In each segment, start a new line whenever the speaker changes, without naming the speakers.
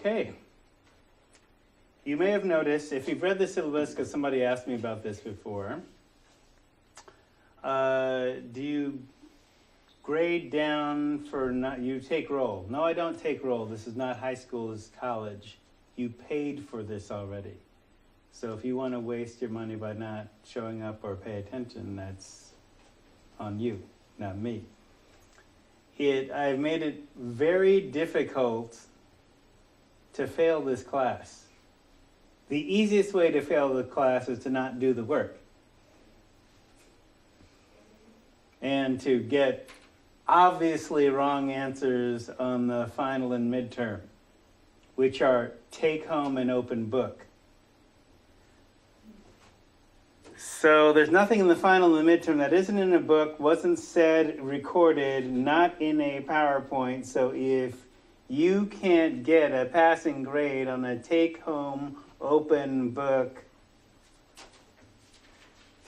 Okay. You may have noticed, if you've read the syllabus, because somebody asked me about this before, do you grade down for not, you take roll? No, I don't take roll. This is not high school, this is college. You paid for this already. So if you want to waste your money by not showing up or pay attention, that's on you, not me. I've made it very difficult to fail this class. The easiest way to fail the class is to not do the work. And to get obviously wrong answers on the final and midterm, which are take home and open book. So there's nothing in the final and the midterm that isn't in a book, wasn't said, recorded, not in a PowerPoint. So if you can't get a passing grade on a take-home open book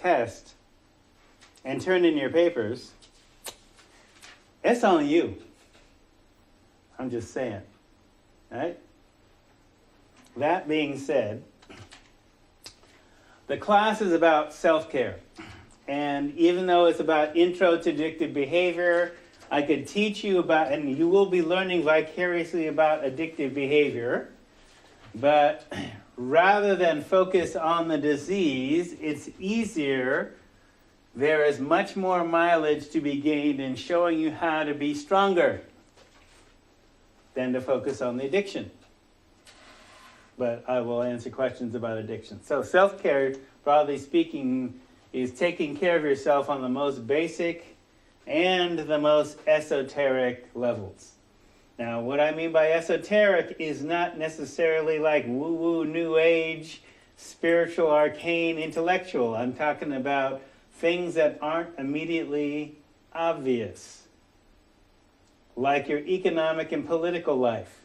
test and turn in your papers, it's on you. I'm just saying, right? That being said, the class is about self-care. And even though it's about intro to addictive behavior, I could teach you about, and you will be learning vicariously about addictive behavior, but rather than focus on the disease, it's easier. There is much more mileage to be gained in showing you how to be stronger than to focus on the addiction. But I will answer questions about addiction. So self-care, broadly speaking, is taking care of yourself on the most basic and the most esoteric levels. Now, what I mean by esoteric is not necessarily like woo-woo, new age, spiritual, arcane, intellectual. I'm talking about things that aren't immediately obvious, like your economic and political life,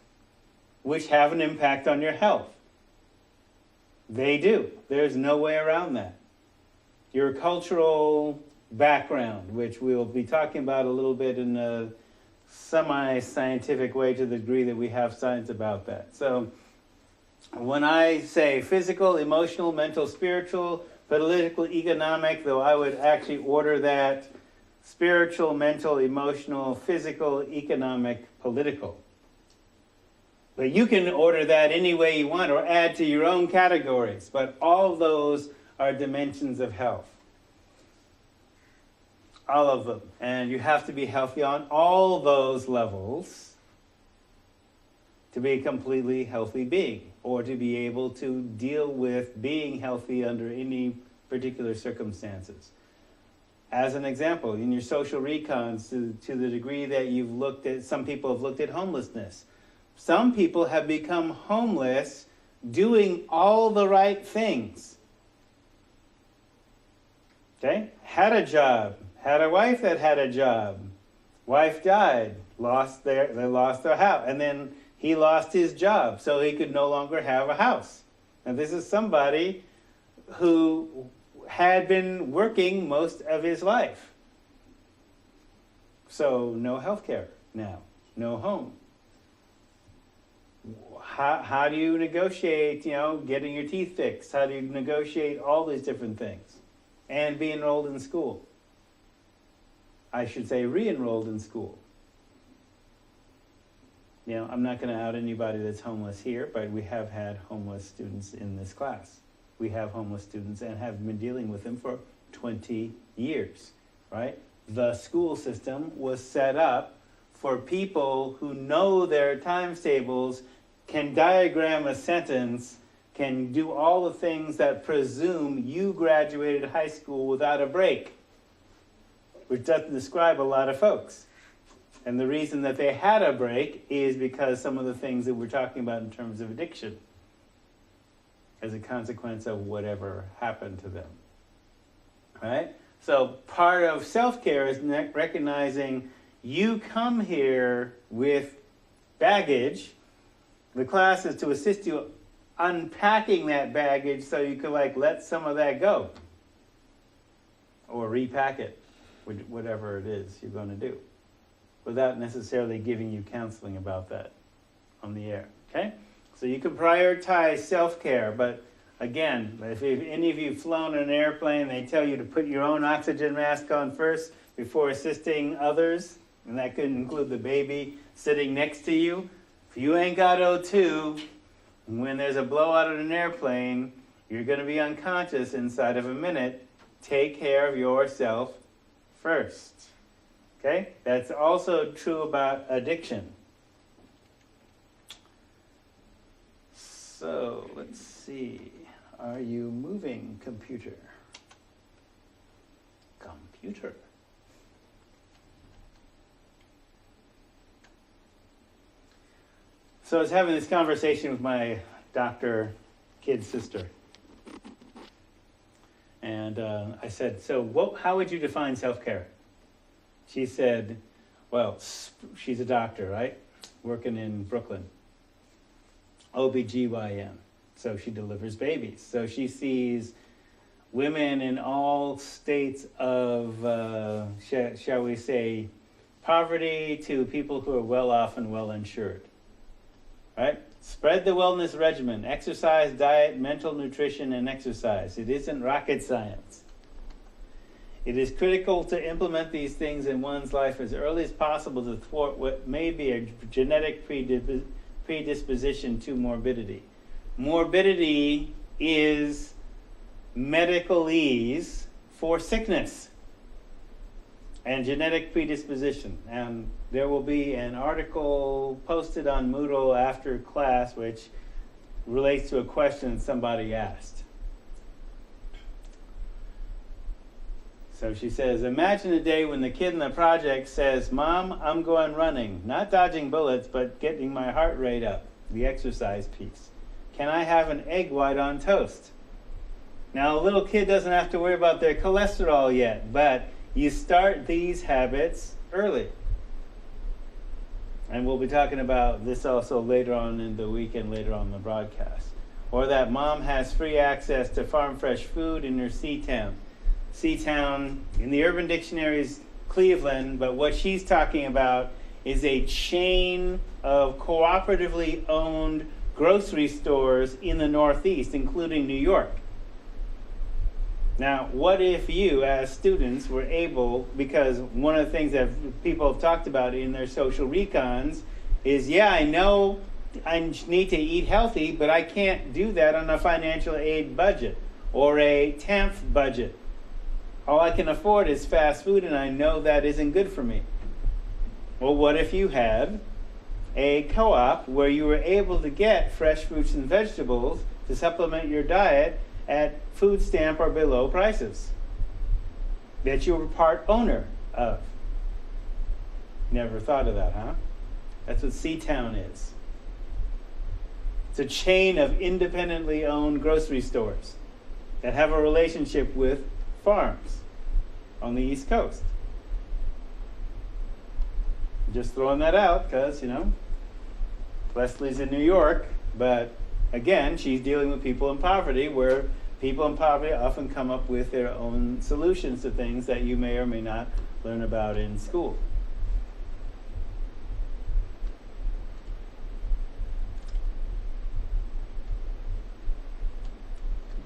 which have an impact on your health. They do. There's no way around that. Your cultural background, which we'll be talking about a little bit in a semi-scientific way to the degree that we have science about that. So when I say physical, emotional, mental, spiritual, political, economic, though I would actually order that spiritual, mental, emotional, physical, economic, political. But you can order that any way you want or add to your own categories. But all of those are dimensions of health. All of them. And you have to be healthy on all those levels to be a completely healthy being, or to be able to deal with being healthy under any particular circumstances. As an example, in your social recons, to the degree that you've looked at, some people have looked at homelessness. Some people have become homeless doing all the right things. Okay? Had a job, had a wife that had a job. Wife died, they lost their house, and then he lost his job, so he could no longer have a house. And this is somebody who had been working most of his life. So no health care now, no home. How do you negotiate, getting your teeth fixed? How do you negotiate all these different things? And be enrolled in school. I should say re-enrolled in school. I'm not going to out anybody that's homeless here, but we have had homeless students in this class. We have homeless students and have been dealing with them for 20 years, right? The school system was set up for people who know their times tables, can diagram a sentence, can do all the things that presume you graduated high school without a break, which doesn't describe a lot of folks. And the reason that they had a break is because some of the things that we're talking about in terms of addiction as a consequence of whatever happened to them, right? So part of self-care is recognizing you come here with baggage. The class is to assist you unpacking that baggage so you can let some of that go or repack it, whatever it is you're going to do, without necessarily giving you counseling about that on the air, okay? So you can prioritize self-care, but again, if any of you have flown in an airplane, they tell you to put your own oxygen mask on first before assisting others, and that could include the baby sitting next to you. If you ain't got O2, when there's a blowout in an airplane, you're going to be unconscious inside of a minute. Take care of yourself first. Okay? That's also true about addiction. So, let's see. Are you moving, computer? Computer. So I was having this conversation with my doctor kid sister. And I said, so how would you define self-care? She said, well, she's a doctor, right? Working in Brooklyn. OBGYN. So she delivers babies. So she sees women in all states of, shall we say, poverty to people who are well off and well insured. Right? Spread the wellness regimen, exercise, diet, mental nutrition, and exercise. It isn't rocket science. It is critical to implement these things in one's life as early as possible to thwart what may be a genetic predisposition to morbidity. Morbidity is medicalese for sickness and genetic predisposition. And there will be an article posted on Moodle after class which relates to a question somebody asked. So she says, imagine a day when the kid in the project says, Mom, I'm going running. Not dodging bullets, but getting my heart rate up. The exercise piece. Can I have an egg white on toast? Now, a little kid doesn't have to worry about their cholesterol yet, but you start these habits early. And we'll be talking about this also later on in the week and later on in the broadcast. Or that mom has free access to farm fresh food in her C-town. C-town, in the Urban Dictionary, is Cleveland, but what she's talking about is a chain of cooperatively owned grocery stores in the Northeast, including New York. Now, what if you, as students, were able, because one of the things that people have talked about in their social recons is, yeah, I know I need to eat healthy, but I can't do that on a financial aid budget or a TAMF budget. All I can afford is fast food, and I know that isn't good for me. Well, what if you had a co-op where you were able to get fresh fruits and vegetables to supplement your diet at food stamp or below prices that you were part owner of? Never thought of that, huh? That's what C-Town is. It's a chain of independently owned grocery stores that have a relationship with farms on the East Coast. Just throwing that out because, Leslie's in New York, but again, she's dealing with people in poverty, where people in poverty often come up with their own solutions to things that you may or may not learn about in school.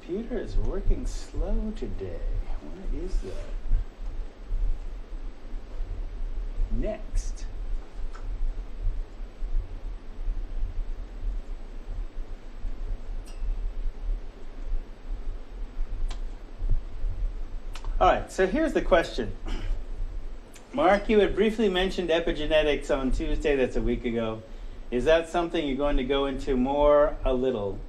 Computer is working slow today. What is that? Next. All right, so here's the question. Mark, you had briefly mentioned epigenetics on Tuesday, that's a week ago. Is that something you're going to go into more a little?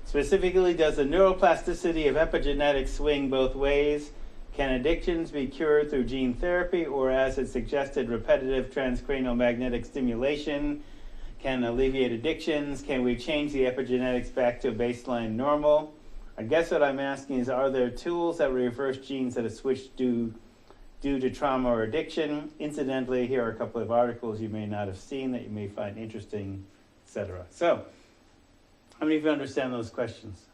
Specifically, does the neuroplasticity of epigenetics swing both ways? Can addictions be cured through gene therapy, or as it suggested, repetitive transcranial magnetic stimulation can alleviate addictions? Can we change the epigenetics back to a baseline normal? I guess what I'm asking is, are there tools that reverse genes that have switched due to trauma or addiction? Incidentally, here are a couple of articles you may not have seen that you may find interesting, etc. So, how many of you understand those questions?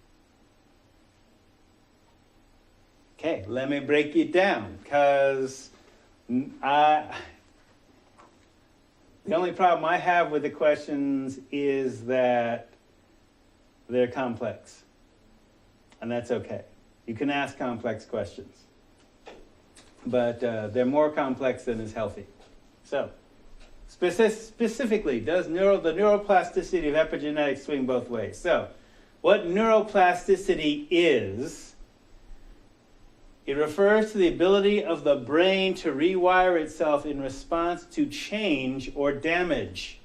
Okay, let me break it down, because the only problem I have with the questions is that they're complex. And that's okay. You can ask complex questions. But they're more complex than is healthy. So, specifically, does the neuroplasticity of epigenetics swing both ways? So, what neuroplasticity is, it refers to the ability of the brain to rewire itself in response to change or damage.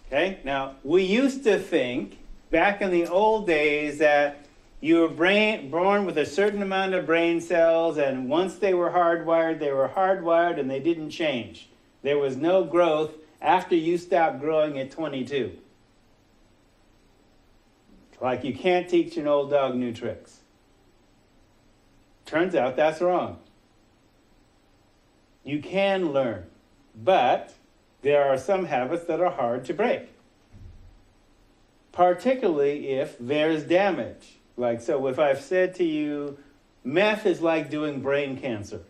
Okay? Now, we used to think, back in the old days, that you were born with a certain amount of brain cells, and once they were hardwired, and they didn't change. There was no growth after you stopped growing at 22. Like you can't teach an old dog new tricks. Turns out that's wrong. You can learn, but there are some habits that are hard to break. Particularly if there's damage. Like, so if I've said to you, meth is like doing brain cancer.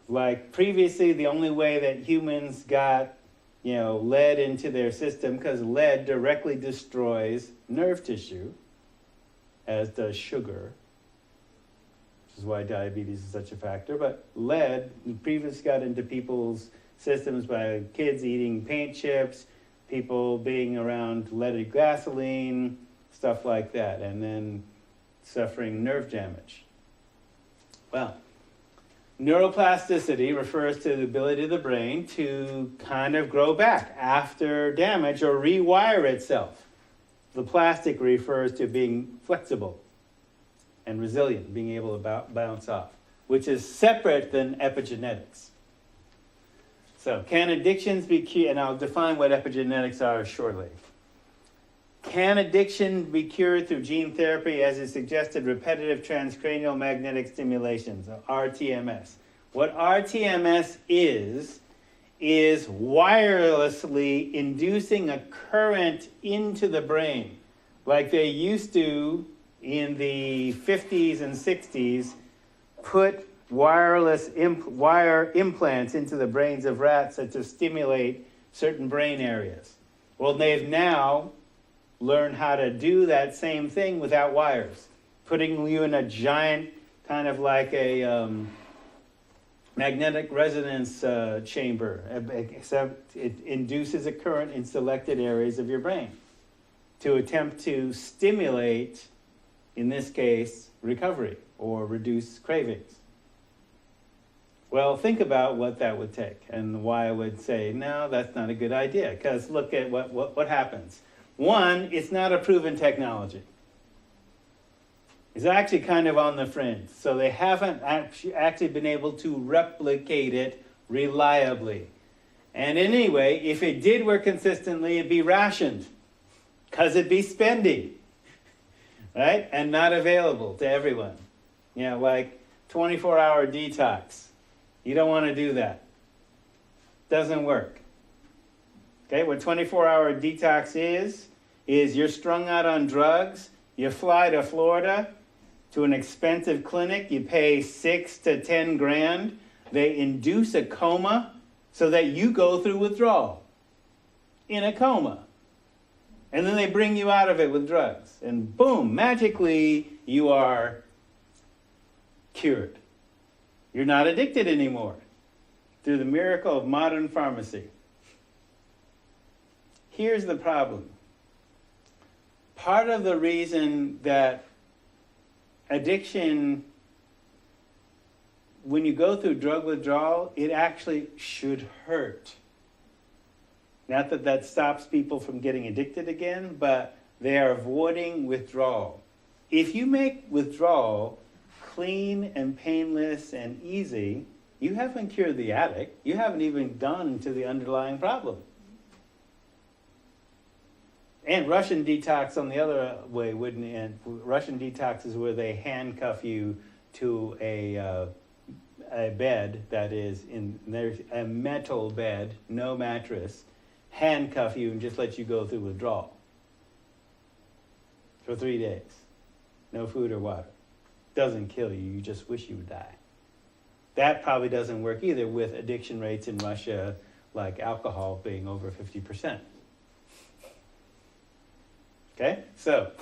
Like previously, the only way that humans got, lead into their system, because lead directly destroys nerve tissue, as does sugar, which is why diabetes is such a factor. But lead previously got into people's systems by kids eating paint chips, people being around leaded gasoline, stuff like that, and then suffering nerve damage. Well, neuroplasticity refers to the ability of the brain to kind of grow back after damage or rewire itself. The plastic refers to being flexible and resilient, being able to bounce off, which is separate than epigenetics. So, can addictions be cured? And I'll define what epigenetics are shortly. Can addiction be cured through gene therapy as is suggested repetitive transcranial magnetic stimulations, or RTMS? What RTMS is wirelessly inducing a current into the brain, like they used to in the 50s and 60s, put wireless wire implants into the brains of rats to stimulate certain brain areas. Well, they've now learned how to do that same thing without wires, putting you in a giant kind of like a magnetic resonance chamber, except it induces a current in selected areas of your brain to attempt to stimulate, in this case, recovery or reduce cravings. Well, think about what that would take and why I would say, no, that's not a good idea. Because look at what happens. One, it's not a proven technology. It's actually kind of on the fringe. So they haven't actually been able to replicate it reliably. And anyway, if it did work consistently, it'd be rationed. Because it'd be spendy. Right? And not available to everyone. Like 24-hour detox. You don't want to do that. Doesn't work. Okay, what 24-hour detox is you're strung out on drugs, you fly to Florida to an expensive clinic, you pay $6 to $10 grand, they induce a coma so that you go through withdrawal in a coma. And then they bring you out of it with drugs. And boom, magically you are cured. You're not addicted anymore through the miracle of modern pharmacy. Here's the problem. Part of the reason that addiction, when you go through drug withdrawal, it actually should hurt. Not that that stops people from getting addicted again, but they are avoiding withdrawal. If you make withdrawal clean and painless and easy, you haven't cured the addict. You haven't even gone to the underlying problem. And Russian detox on the other way wouldn't end. Russian detox is where they handcuff you to a bed that is there's a metal bed, no mattress, handcuff you and just let you go through withdrawal for 3 days. No food or water. Doesn't kill you, you just wish you would die. That probably doesn't work either with addiction rates in Russia, like alcohol being over 50%. Okay, so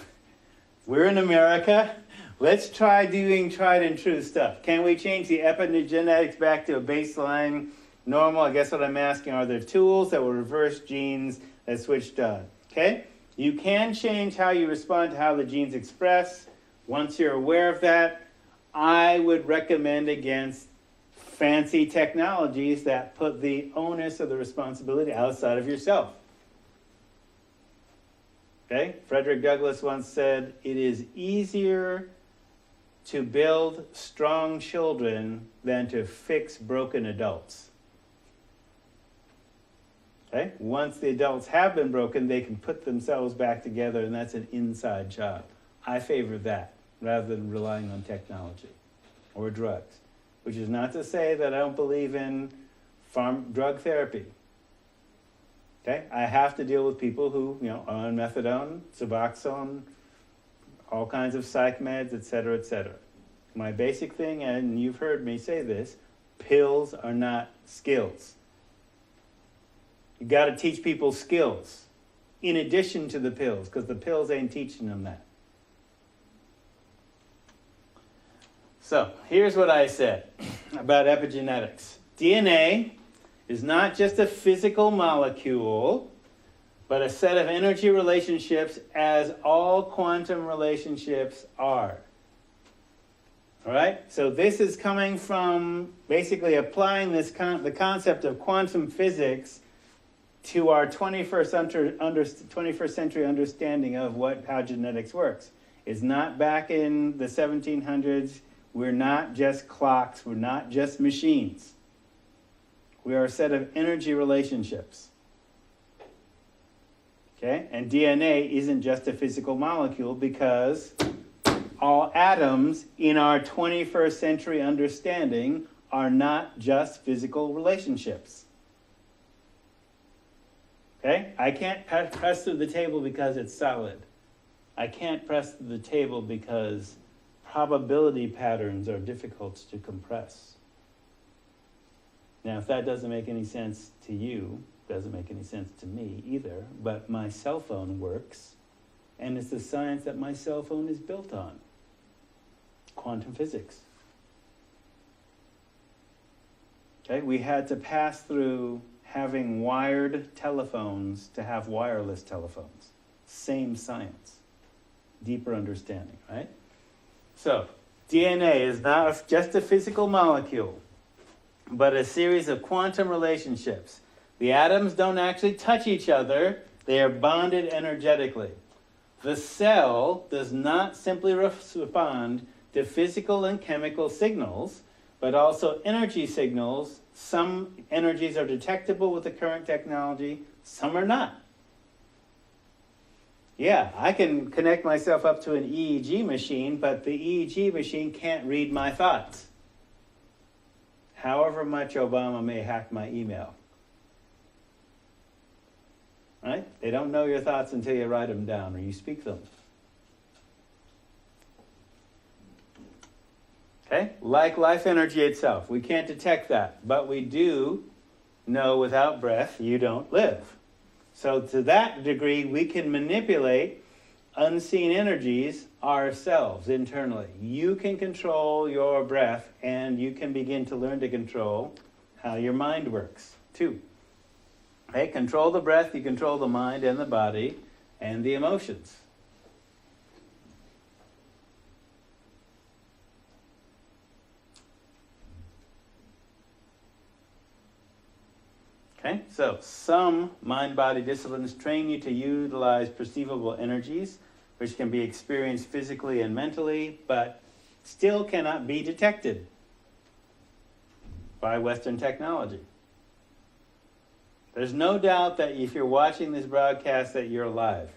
we're in America. Let's try doing tried and true stuff. Can we change the epigenetics back to a baseline normal? I guess what I'm asking, are there tools that will reverse genes that switched on? Okay, you can change how you respond to how the genes express. Once you're aware of that, I would recommend against fancy technologies that put the onus of the responsibility outside of yourself. Okay? Frederick Douglass once said, it is easier to build strong children than to fix broken adults. Okay? Once the adults have been broken, they can put themselves back together, and that's an inside job. I favor that rather than relying on technology or drugs, which is not to say that I don't believe in drug therapy. Okay? I have to deal with people who, are on methadone, Suboxone, all kinds of psych meds, et cetera, et cetera. My basic thing, and you've heard me say this, pills are not skills. You got to teach people skills in addition to the pills, because the pills ain't teaching them that. So here's what I said about epigenetics. DNA is not just a physical molecule, but a set of energy relationships, as all quantum relationships are. All right? So this is coming from basically applying the concept of quantum physics to our 21st century understanding of how genetics works. It's not back in the 1700s. We're not just clocks. We're not just machines. We are a set of energy relationships. Okay? And DNA isn't just a physical molecule, because all atoms in our 21st century understanding are not just physical relationships. Okay? I can't press through the table because it's solid. I can't press through the table because probability patterns are difficult to compress. Now, if that doesn't make any sense to you, doesn't make any sense to me either, but my cell phone works, and it's the science that my cell phone is built on. Quantum physics. Okay, we had to pass through having wired telephones to have wireless telephones. Same science. Deeper understanding, right? So, DNA is not just a physical molecule, but a series of quantum relationships. The atoms don't actually touch each other. They are bonded energetically. The cell does not simply respond to physical and chemical signals, but also energy signals. Some energies are detectable with the current technology, some are not. Yeah, I can connect myself up to an EEG machine, but the EEG machine can't read my thoughts. However much Obama may hack my email. Right? They don't know your thoughts until you write them down or you speak them. Okay? Like life energy itself. We can't detect that, but we do know without breath you don't live. So to that degree, we can manipulate unseen energies ourselves internally. You can control your breath, and you can begin to learn to control how your mind works too. Okay? Control the breath, you control the mind and the body and the emotions. Okay, so some mind-body disciplines train you to utilize perceivable energies, which can be experienced physically and mentally, but still cannot be detected by Western technology. There's no doubt that if you're watching this broadcast that you're alive,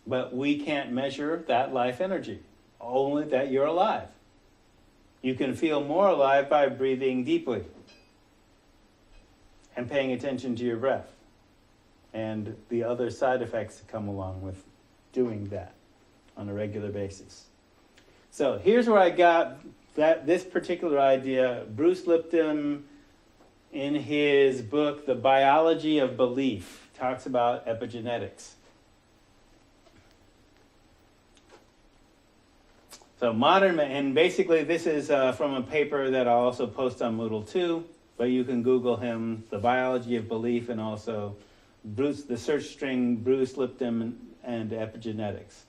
but we can't measure that life energy, only that you're alive. You can feel more alive by breathing deeply and paying attention to your breath and the other side effects that come along with doing that on a regular basis. So here's where I got this particular idea, Bruce Lipton, in his book, The Biology of Belief, talks about epigenetics. So and basically this is from a paper that I'll also post on Moodle too, but you can Google him, The Biology of Belief, and also the search string Bruce Lipton and epigenetics.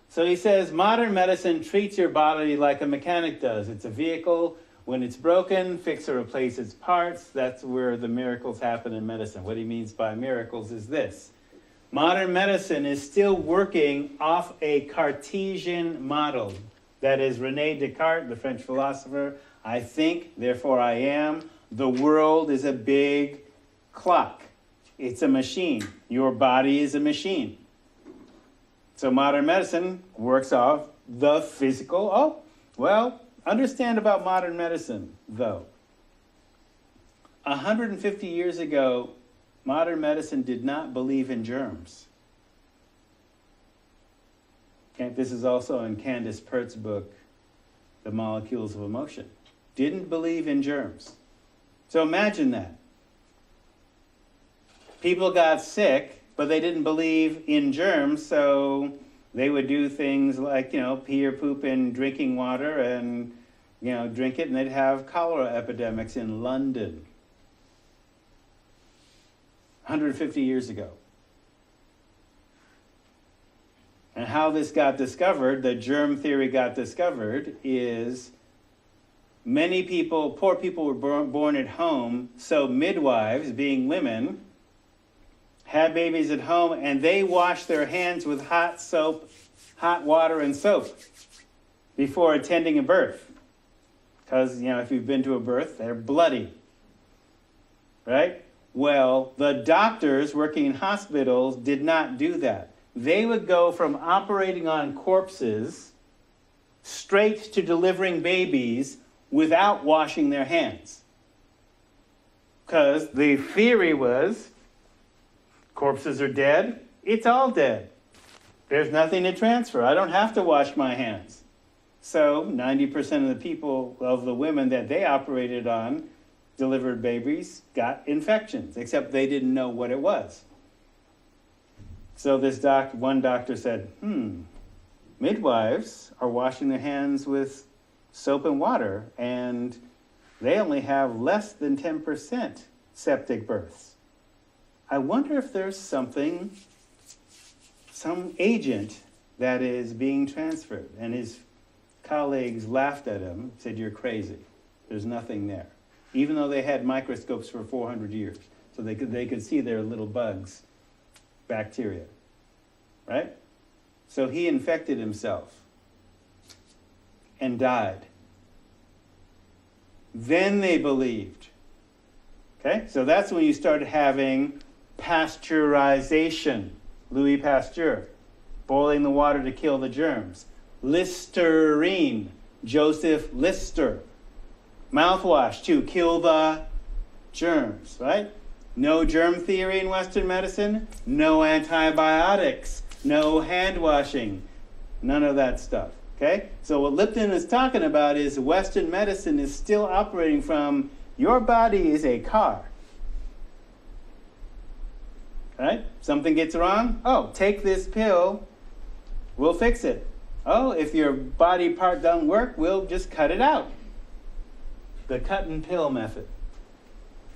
So he says, modern medicine treats your body like a mechanic does. It's a vehicle. When it's broken, fix or replace its parts. That's where the miracles happen in medicine. What he means by miracles is this. Modern medicine is still working off a Cartesian model. That is René Descartes, the French philosopher. I think, therefore I am. The world is a big clock. It's a machine. Your body is a machine. So modern medicine works off the physical. Understand about modern medicine, though. 150 years ago, modern medicine did not believe in germs. This is also in Candace Pert's book, The Molecules of Emotion. Didn't believe in germs. So imagine that. People got sick, but they didn't believe in germs, so they would do things like, pee or poop in drinking water and, drink it, and they'd have cholera epidemics in London 150 years ago. And how this got discovered, the germ theory got discovered, is many people, poor people were born at home, so midwives, being women, had babies at home, and they washed their hands with hot water and soap before attending a birth. Because, if you've been to a birth, they're bloody, right? Well, the doctors working in hospitals did not do that. They would go from operating on corpses straight to delivering babies without washing their hands. Because the theory was, corpses are dead, it's all dead. There's nothing to transfer. I don't have to wash my hands. So 90% of the people, of the women that they operated on, delivered babies, got infections, except they didn't know what it was. So one doctor said, midwives are washing their hands with soap and water, and they only have less than 10% septic births. I wonder if there's some agent that is being transferred. And his colleagues laughed at him, said, you're crazy. There's nothing there. Even though they had microscopes for 400 years. So they could see their little bugs, bacteria, right? So he infected himself and died. Then they believed. Okay, so that's when you started having pasteurization. Louis Pasteur, boiling the water to kill the germs. Listerine, Joseph Lister. Mouthwash to kill the germs, right? No germ theory in Western medicine, no antibiotics, no hand washing, none of that stuff, okay? So what Lipton is talking about is Western medicine is still operating from your body is a car, right? Something gets wrong, take this pill, we'll fix it. If your body part doesn't work, we'll just cut it out. The cut and pill method.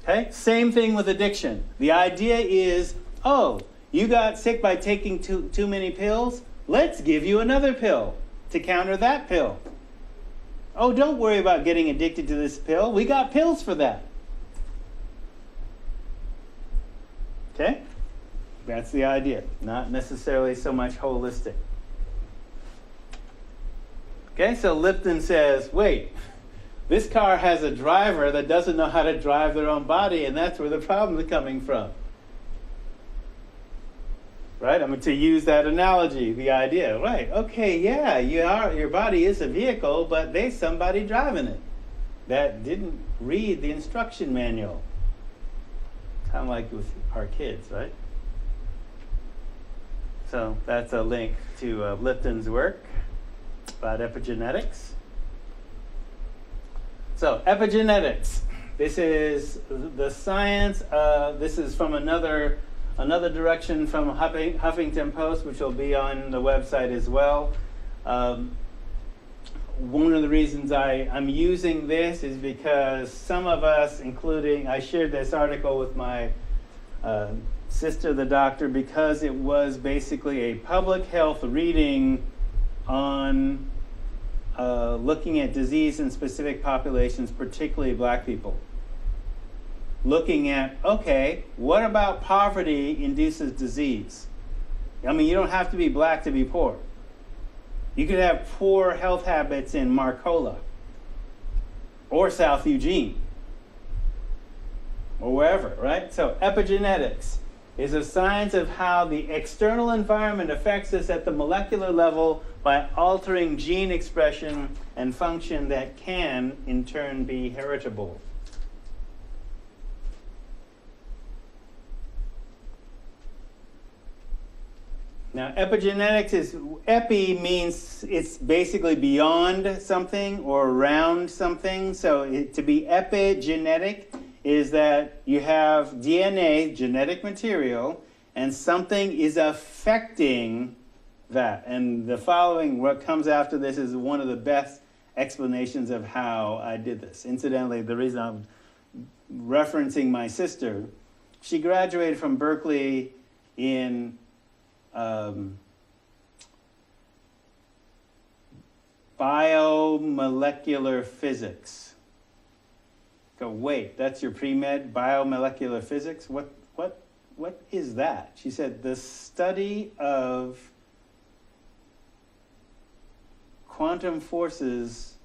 Okay? Same thing with addiction. The idea is, you got sick by taking too many pills? Let's give you another pill to counter that pill. Don't worry about getting addicted to this pill. We got pills for that. Okay? That's the idea. Not necessarily so much holistic. Okay, so Lipton says, wait, this car has a driver that doesn't know how to drive their own body, and that's where the problem is coming from. Right? To use that analogy, the idea, right? Okay, yeah, your body is a vehicle, but there's somebody driving it that didn't read the instruction manual. Kind of like with our kids, right? So that's a link to Lipton's work about epigenetics. So epigenetics. This is the science. This is from another direction from Huffington Post, which will be on the website as well. One of the reasons I'm using this is because some of us, including, I shared this article with my sister, the doctor, because it was basically a public health reading on looking at disease in specific populations, particularly black people. Looking at, okay, what about poverty induces disease? I mean, you don't have to be black to be poor. You could have poor health habits in Marcola or South Eugene or wherever, right? So epigenetics is a science of how the external environment affects us at the molecular level by altering gene expression and function that can, in turn, be heritable. Now, epigenetics is, epi means it's basically beyond something or around something. So to be epigenetic is that you have DNA, genetic material, and something is affecting that. And the following, what comes after this, is one of the best explanations of how I did this. Incidentally, the reason I'm referencing my sister, she graduated from Berkeley in biomolecular physics. Go, wait, that's your pre-med, biomolecular physics? What is that? She said, the study of quantum forces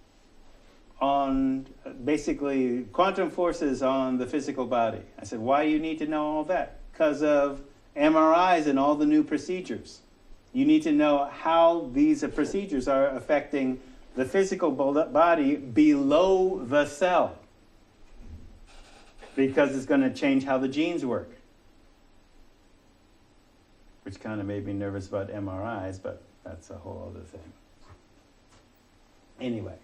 on, basically, quantum forces on the physical body. I said, why do you need to know all that? Because of MRIs and all the new procedures. You need to know how these procedures are affecting the physical body below the cell, because it's going to change how the genes work. Which kind of made me nervous about MRIs, but that's a whole other thing. Anyway,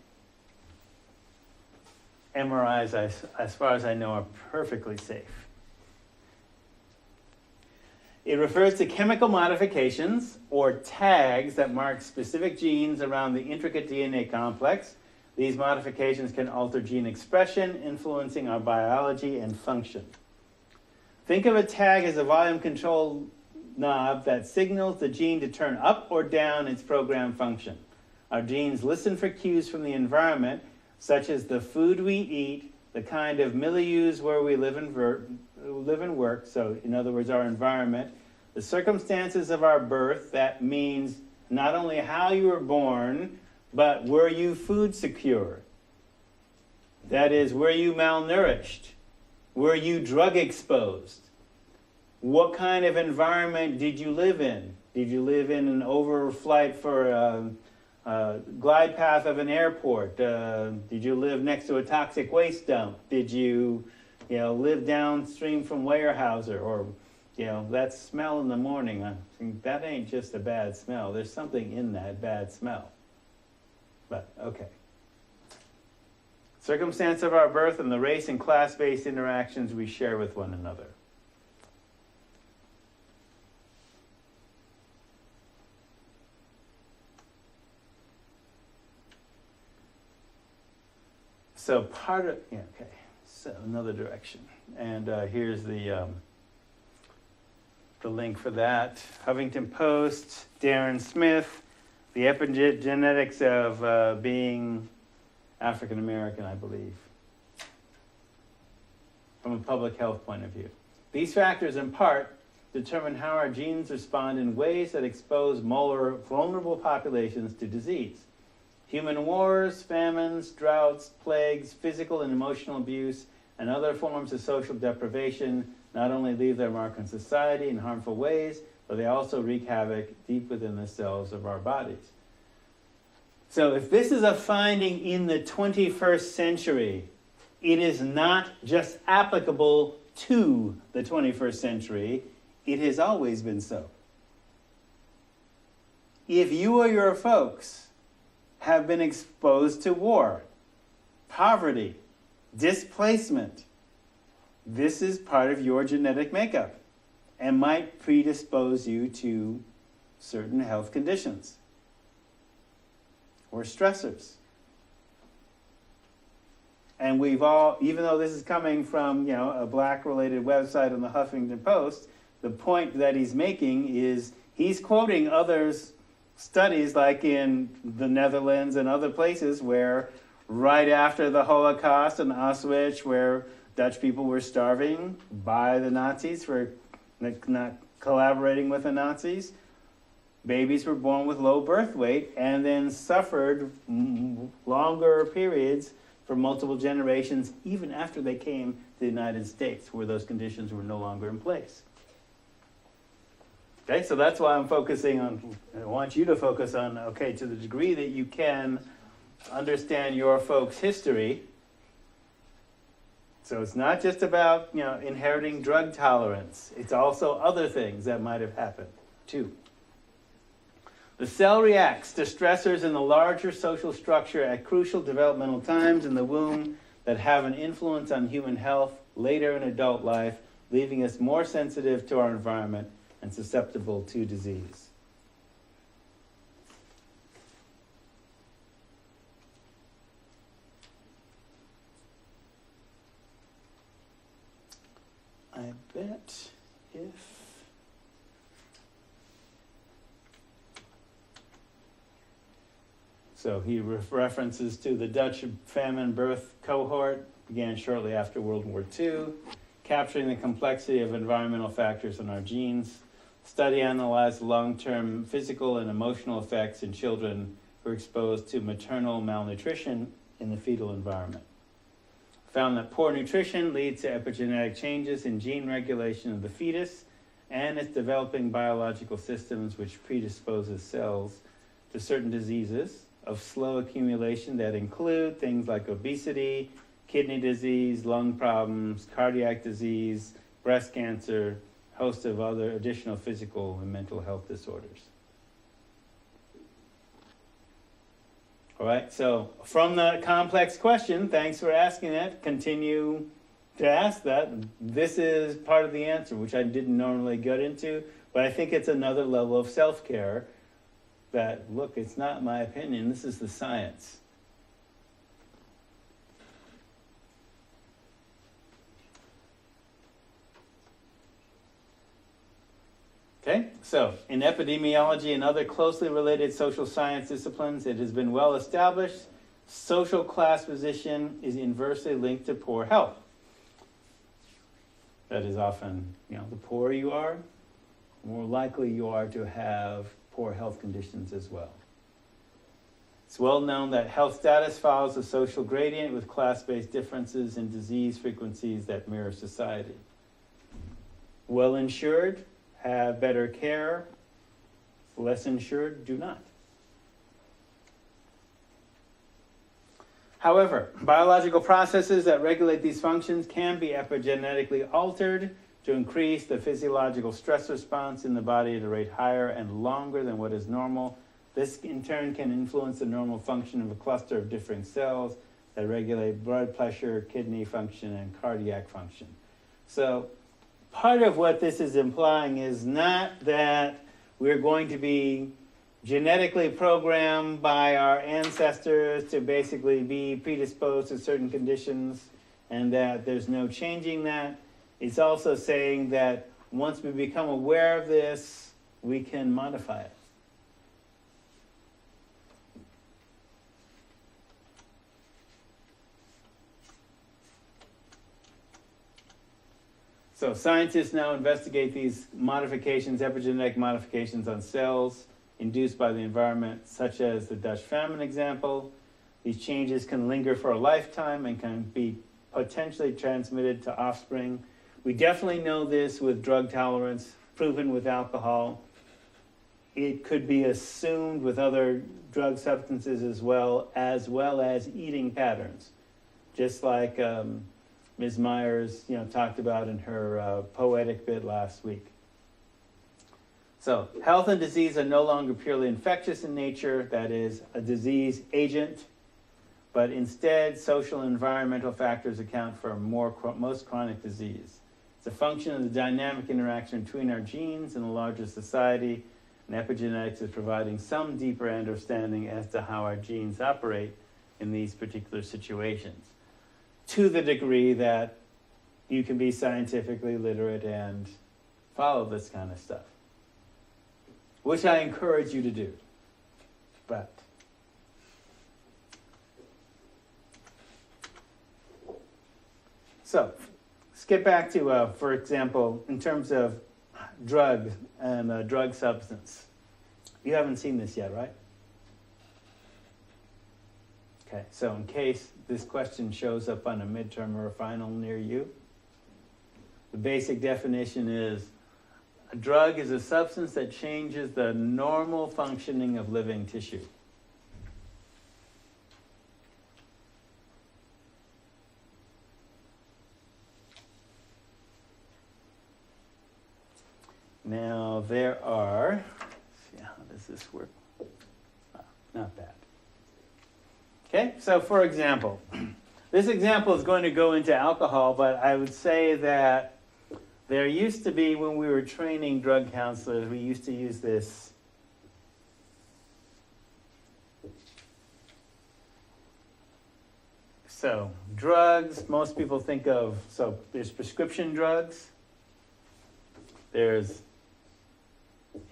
MRIs, as far as I know, are perfectly safe. It refers to chemical modifications or tags that mark specific genes around the intricate DNA complex. These modifications can alter gene expression, influencing our biology and function. Think of a tag as a volume control knob that signals the gene to turn up or down its programmed function. Our genes listen for cues from the environment, such as the food we eat, the kind of milieus where we live and work, so in other words, our environment, the circumstances of our birth. That means not only how you were born, but were you food secure? That is, were you malnourished? Were you drug exposed? What kind of environment did you live in? Did you live in an overflight for a glide path of an airport? Did you live next to a toxic waste dump? Did you live downstream from Weyerhaeuser? Or, that smell in the morning, I think that ain't just a bad smell. There's something in that bad smell. But, okay. Circumstance of our birth and the race and class-based interactions we share with one another. So part of, okay, so another direction. And here's the link for that. Huffington Post, Darren Smith, the epigenetics of being African American, I believe, from a public health point of view. These factors, in part, determine how our genes respond in ways that expose more vulnerable populations to disease. Human wars, famines, droughts, plagues, physical and emotional abuse, and other forms of social deprivation not only leave their mark on society in harmful ways, but they also wreak havoc deep within the cells of our bodies. So if this is a finding in the 21st century, it is not just applicable to the 21st century, it has always been so. If you or your folks have been exposed to war, poverty, Displacement. This is part of your genetic makeup and might predispose you to certain health conditions or stressors. And we've all, even though this is coming from, a black-related website on the Huffington Post, the point that he's making is he's quoting others' studies like in the Netherlands and other places where right after the Holocaust and Auschwitz, where Dutch people were starving by the Nazis for not collaborating with the Nazis, babies were born with low birth weight and then suffered longer periods for multiple generations, even after they came to the United States, where those conditions were no longer in place. Okay, so that's why I'm focusing on, I want you to focus on, okay, to the degree that you can understand your folks' history. So it's not just about, inheriting drug tolerance. It's also other things that might have happened, too. The cell reacts to stressors in the larger social structure at crucial developmental times in the womb that have an influence on human health later in adult life, leaving us more sensitive to our environment and susceptible to disease. I bet if so, he references to the Dutch famine birth cohort, began shortly after World War II, capturing the complexity of environmental factors in our genes. Study analyzed long-term physical and emotional effects in children who were exposed to maternal malnutrition in the fetal environment. Found that poor nutrition leads to epigenetic changes in gene regulation of the fetus and its developing biological systems, which predisposes cells to certain diseases of slow accumulation that include things like obesity, kidney disease, lung problems, cardiac disease, breast cancer, a host of other additional physical and mental health disorders. All right, so from the complex question, thanks for asking it, continue to ask that. This is part of the answer, which I didn't normally get into, but I think it's another level of self-care that, look, it's not my opinion, this is the science. Okay, so in epidemiology and other closely related social science disciplines, it has been well established social class position is inversely linked to poor health. That is often, the poorer you are, the more likely you are to have poor health conditions as well. It's well known that health status follows a social gradient with class-based differences in disease frequencies that mirror society. Well-insured have better care, less insured do not. However, biological processes that regulate these functions can be epigenetically altered to increase the physiological stress response in the body at a rate higher and longer than what is normal. This in turn can influence the normal function of a cluster of differing cells that regulate blood pressure, kidney function, and cardiac function. So part of what this is implying is not that we're going to be genetically programmed by our ancestors to basically be predisposed to certain conditions and that there's no changing that. It's also saying that once we become aware of this, we can modify it. So scientists now investigate these modifications, epigenetic modifications on cells induced by the environment, such as the Dutch famine example. These changes can linger for a lifetime and can be potentially transmitted to offspring. We definitely know this with drug tolerance, proven with alcohol. It could be assumed with other drug substances as well as eating patterns, just like Ms. Myers, talked about in her poetic bit last week. So, health and disease are no longer purely infectious in nature, that is, a disease agent but instead social and environmental factors account for most chronic disease. It's a function of the dynamic interaction between our genes and the larger society, and epigenetics is providing some deeper understanding as to how our genes operate in these particular situations, to the degree that you can be scientifically literate and follow this kind of stuff, which I encourage you to do. But so, let's get back to, for example, in terms of drug and drug substance. You haven't seen this yet, right? Okay, so in case this question shows up on a midterm or a final near you, the basic definition is a drug is a substance that changes the normal functioning of living tissue. Now there are, let's see, how does this work? Oh, not bad. Okay, so for example, this example is going to go into alcohol, but I would say that there used to be, when we were training drug counselors, we used to use this so drugs, most people think of, so there's prescription drugs, there's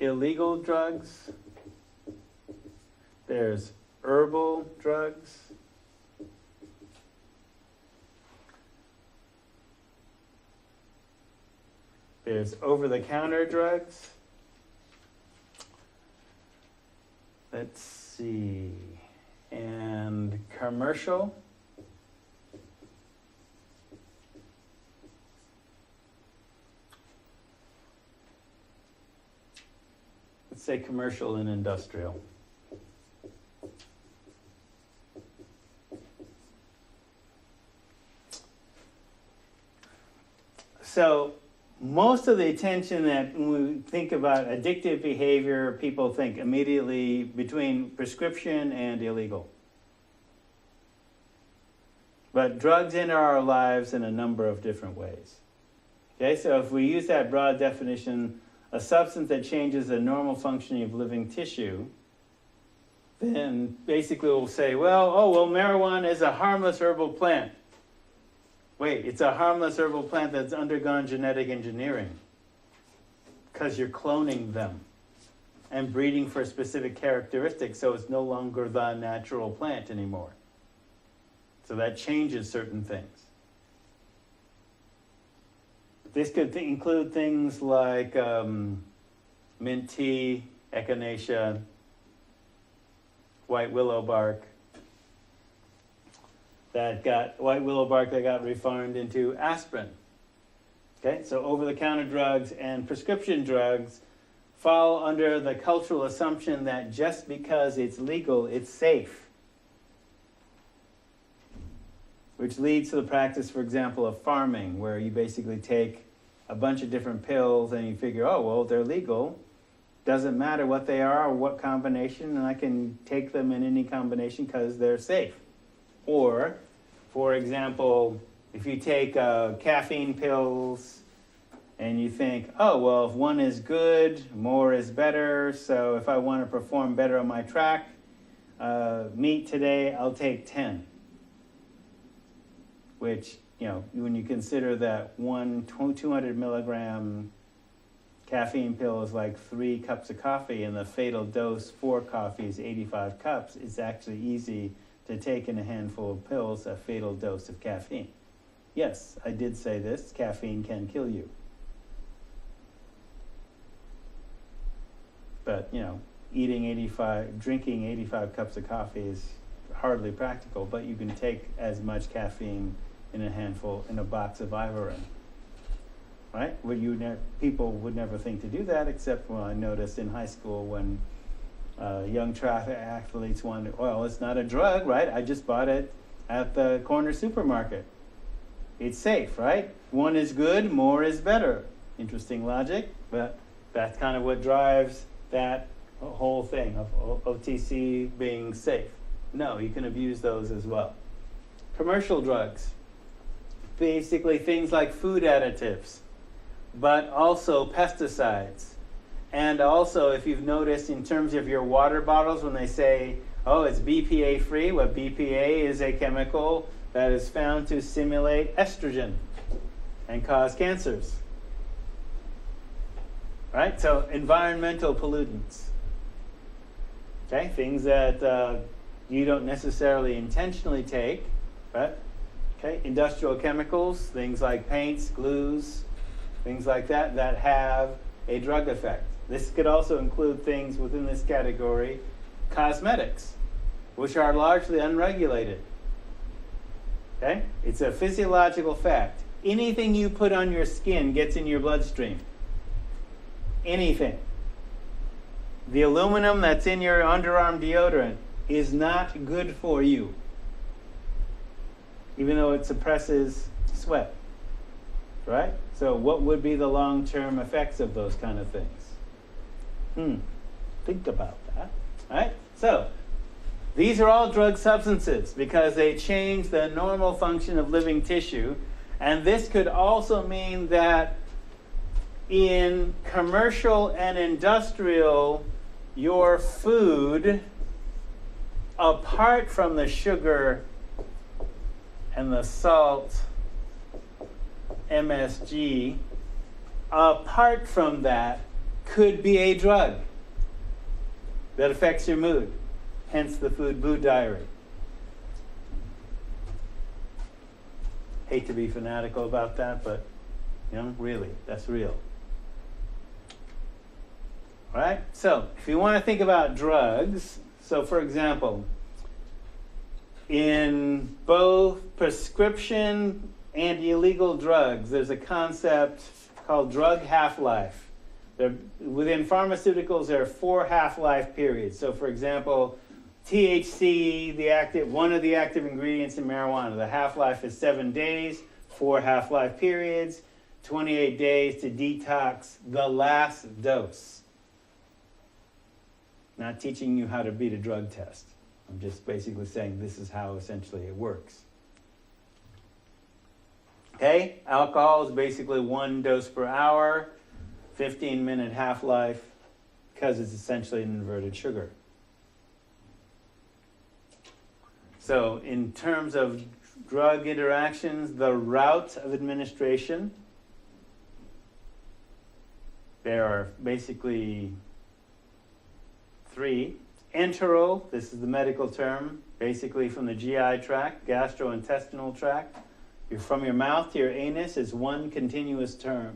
illegal drugs, there's herbal drugs, there's over-the-counter drugs, let's see, and commercial. Let's say commercial and industrial. So most of the attention that when we think about addictive behavior, people think immediately between prescription and illegal. But drugs enter our lives in a number of different ways. Okay, so if we use that broad definition, a substance that changes the normal functioning of living tissue, then basically we'll say, well, marijuana is a harmless herbal plant. Wait, it's a harmless herbal plant that's undergone genetic engineering because you're cloning them and breeding for specific characteristics, so it's no longer the natural plant anymore. So that changes certain things. This could include things like mint tea, echinacea, white willow bark, that got refined into aspirin. Okay, so over-the-counter drugs and prescription drugs fall under the cultural assumption that just because it's legal, it's safe. Which leads to the practice, for example, of farming, where you basically take a bunch of different pills and you figure, oh, well, they're legal. Doesn't matter what they are or what combination, and I can take them in any combination because they're safe. Or, for example, if you take caffeine pills and you think, oh, well, if one is good, more is better, so if I want to perform better on my track meet today, I'll take 10. Which, when you consider that one 200 milligram caffeine pill is like 3 cups of coffee, and the fatal dose for coffee is 85 cups, it's actually easy to take in a handful of pills a fatal dose of caffeine. Yes, I did say this, caffeine can kill you. But, drinking 85 cups of coffee is hardly practical, but you can take as much caffeine in a box of Ivorin, right? People would never think to do that, except when I noticed in high school when young track athletes wanted, well, it's not a drug, right? I just bought it at the corner supermarket. It's safe, right? One is good, more is better. Interesting logic, but that's kind of what drives that whole thing of OTC being safe. No, you can abuse those as well. Commercial drugs, basically things like food additives, but also pesticides. And also, if you've noticed in terms of your water bottles, when they say, oh, it's BPA free, well, BPA is a chemical that is found to stimulate estrogen and cause cancers. Right? So environmental pollutants. Okay? Things that you don't necessarily intentionally take, right? Okay? Industrial chemicals, things like paints, glues, things like that, that have a drug effect. This could also include things within this category, cosmetics, which are largely unregulated. Okay? It's a physiological fact. Anything you put on your skin gets in your bloodstream. Anything. The aluminum that's in your underarm deodorant is not good for you, even though it suppresses sweat. Right? So what would be the long-term effects of those kind of things? Think about that. Right? So these are all drug substances because they change the normal function of living tissue. And this could also mean that in commercial and industrial, your food, apart from the sugar and the salt, MSG, apart from that, could be a drug that affects your mood, hence the food diary. Hate to be fanatical about that, but really, that's real. All right? So, if you want to think about drugs, so for example, in both prescription and illegal drugs, there's a concept called drug half-life. Within pharmaceuticals, there are 4 half-life periods. So, for example, THC, one of the active ingredients in marijuana, the half-life is 7 days, 4 half-life periods, 28 days to detox the last dose. Not teaching you how to beat a drug test. I'm just basically saying this is how essentially it works. Okay, alcohol is basically 1 dose per hour, 15-minute half-life, because it's essentially an inverted sugar. So in terms of drug interactions, the route of administration, there are basically 3. Enteral, this is the medical term, basically from the GI tract, gastrointestinal tract. From your mouth to your anus is one continuous tube.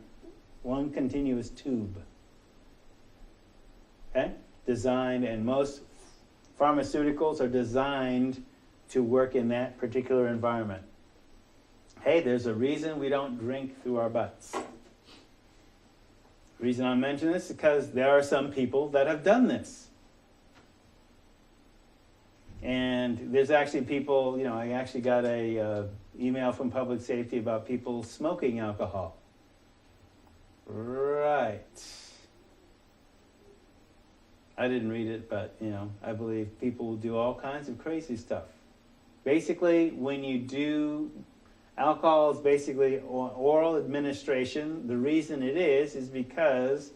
Okay? Designed, and most pharmaceuticals are designed to work in that particular environment. Hey, there's a reason we don't drink through our butts. The reason I mention this is because there are some people that have done this. And there's actually people, I actually got a email from public safety about people smoking alcohol. Right. I didn't read it, but, I believe people will do all kinds of crazy stuff. Basically, when you do, alcohol is basically oral administration. The reason it is because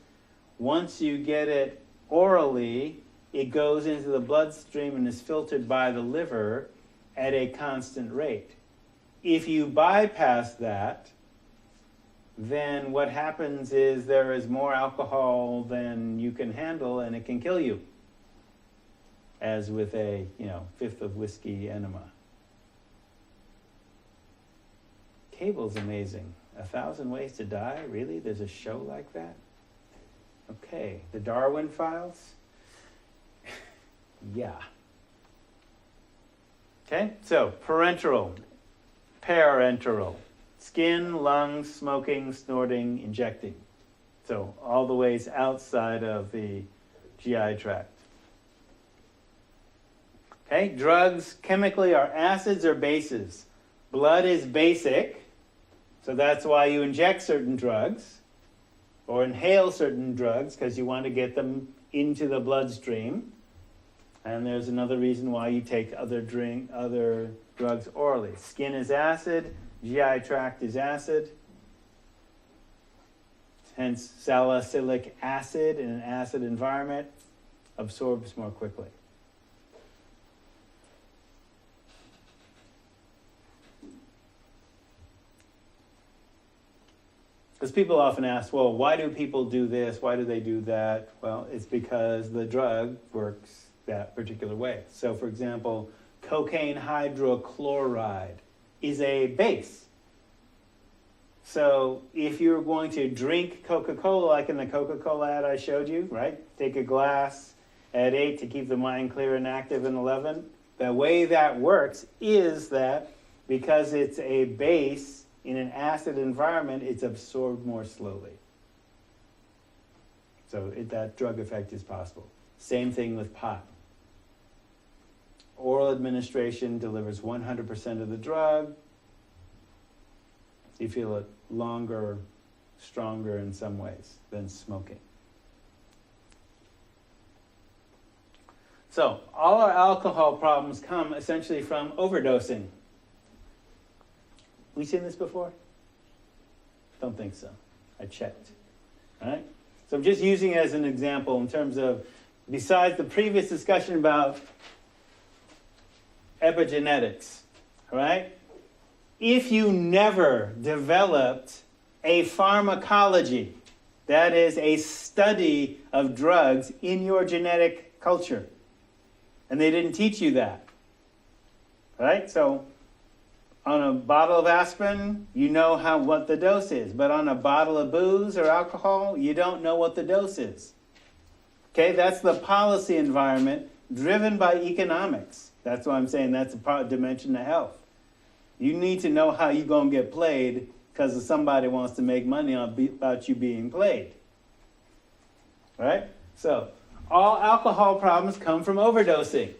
once you get it orally, it goes into the bloodstream and is filtered by the liver at a constant rate. If you bypass that, then what happens is there is more alcohol than you can handle, and it can kill you, as with a 5th of whiskey enema. Cable's amazing. 1,000 Ways to Die? Really? There's a show like that? Okay. The Darwin Files? Yeah. Okay, so parenteral, parenteral, skin, lungs, smoking, snorting, injecting. So all the ways outside of the GI tract. Okay, drugs chemically are acids or bases. Blood is basic, so that's why you inject certain drugs or inhale certain drugs because you want to get them into the bloodstream. And there's another reason why you take other drugs orally. Skin is acid, GI tract is acid. Hence, salicylic acid in an acid environment absorbs more quickly. Because people often ask, well, why do people do this? Why do they do that? Well, it's because the drug works that particular way. So, for example, cocaine hydrochloride is a base. So if you're going to drink Coca-Cola, like in the Coca-Cola ad I showed you, right? Take a glass at 8 to keep the mind clear and active in 11. The way that works is that because it's a base in an acid environment, it's absorbed more slowly. So that drug effect is possible. Same thing with pot. Oral administration delivers 100% of the drug. You feel it longer, stronger in some ways than smoking. So all our alcohol problems come essentially from overdosing. We seen this before? Don't think so. I checked. All right? So I'm just using it as an example in terms of, besides the previous discussion about epigenetics, all right? If you never developed a pharmacology, that is a study of drugs in your genetic culture, and they didn't teach you that, right? So on a bottle of aspirin, you know what the dose is, but on a bottle of booze or alcohol, you don't know what the dose is. Okay, that's the policy environment driven by economics. That's why I'm saying that's a dimension of health. You need to know how you're going to get played because somebody wants to make money about you being played. Right? So, all alcohol problems come from overdosing.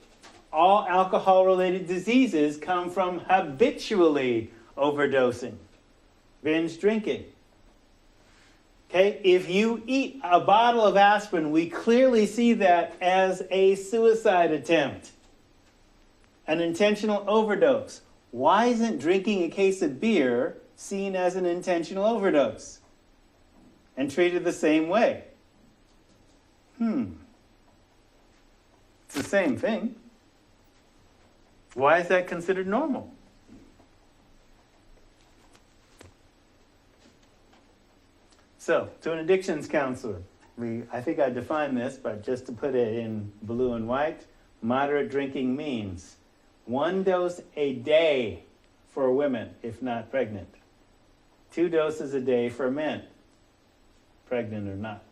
All alcohol-related diseases come from habitually overdosing, binge drinking. Okay? If you eat a bottle of aspirin, we clearly see that as a suicide attempt, an intentional overdose. Why isn't drinking a case of beer seen as an intentional overdose and treated the same way? It's the same thing. Why is that considered normal? So, to an addictions counselor, I think I defined this, but just to put it in blue and white, moderate drinking means 1 dose a day for women, if not pregnant. 2 doses a day for men, pregnant or not.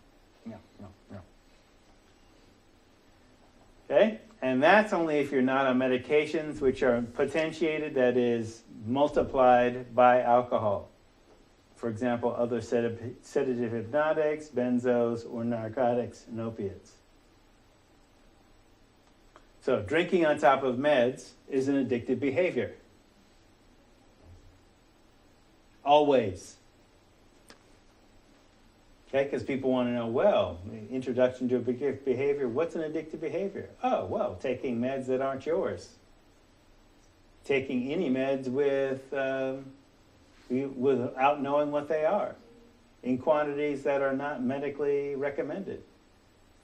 No. Okay? And that's only if you're not on medications which are potentiated, that is, multiplied by alcohol. For example, other sedative hypnotics, benzos, or narcotics and opiates. So drinking on top of meds is an addictive behavior. Always. Okay, because people want to know, well, introduction to addictive behavior, what's an addictive behavior? Oh, well, taking meds that aren't yours. Taking any meds without knowing what they are, in quantities that are not medically recommended.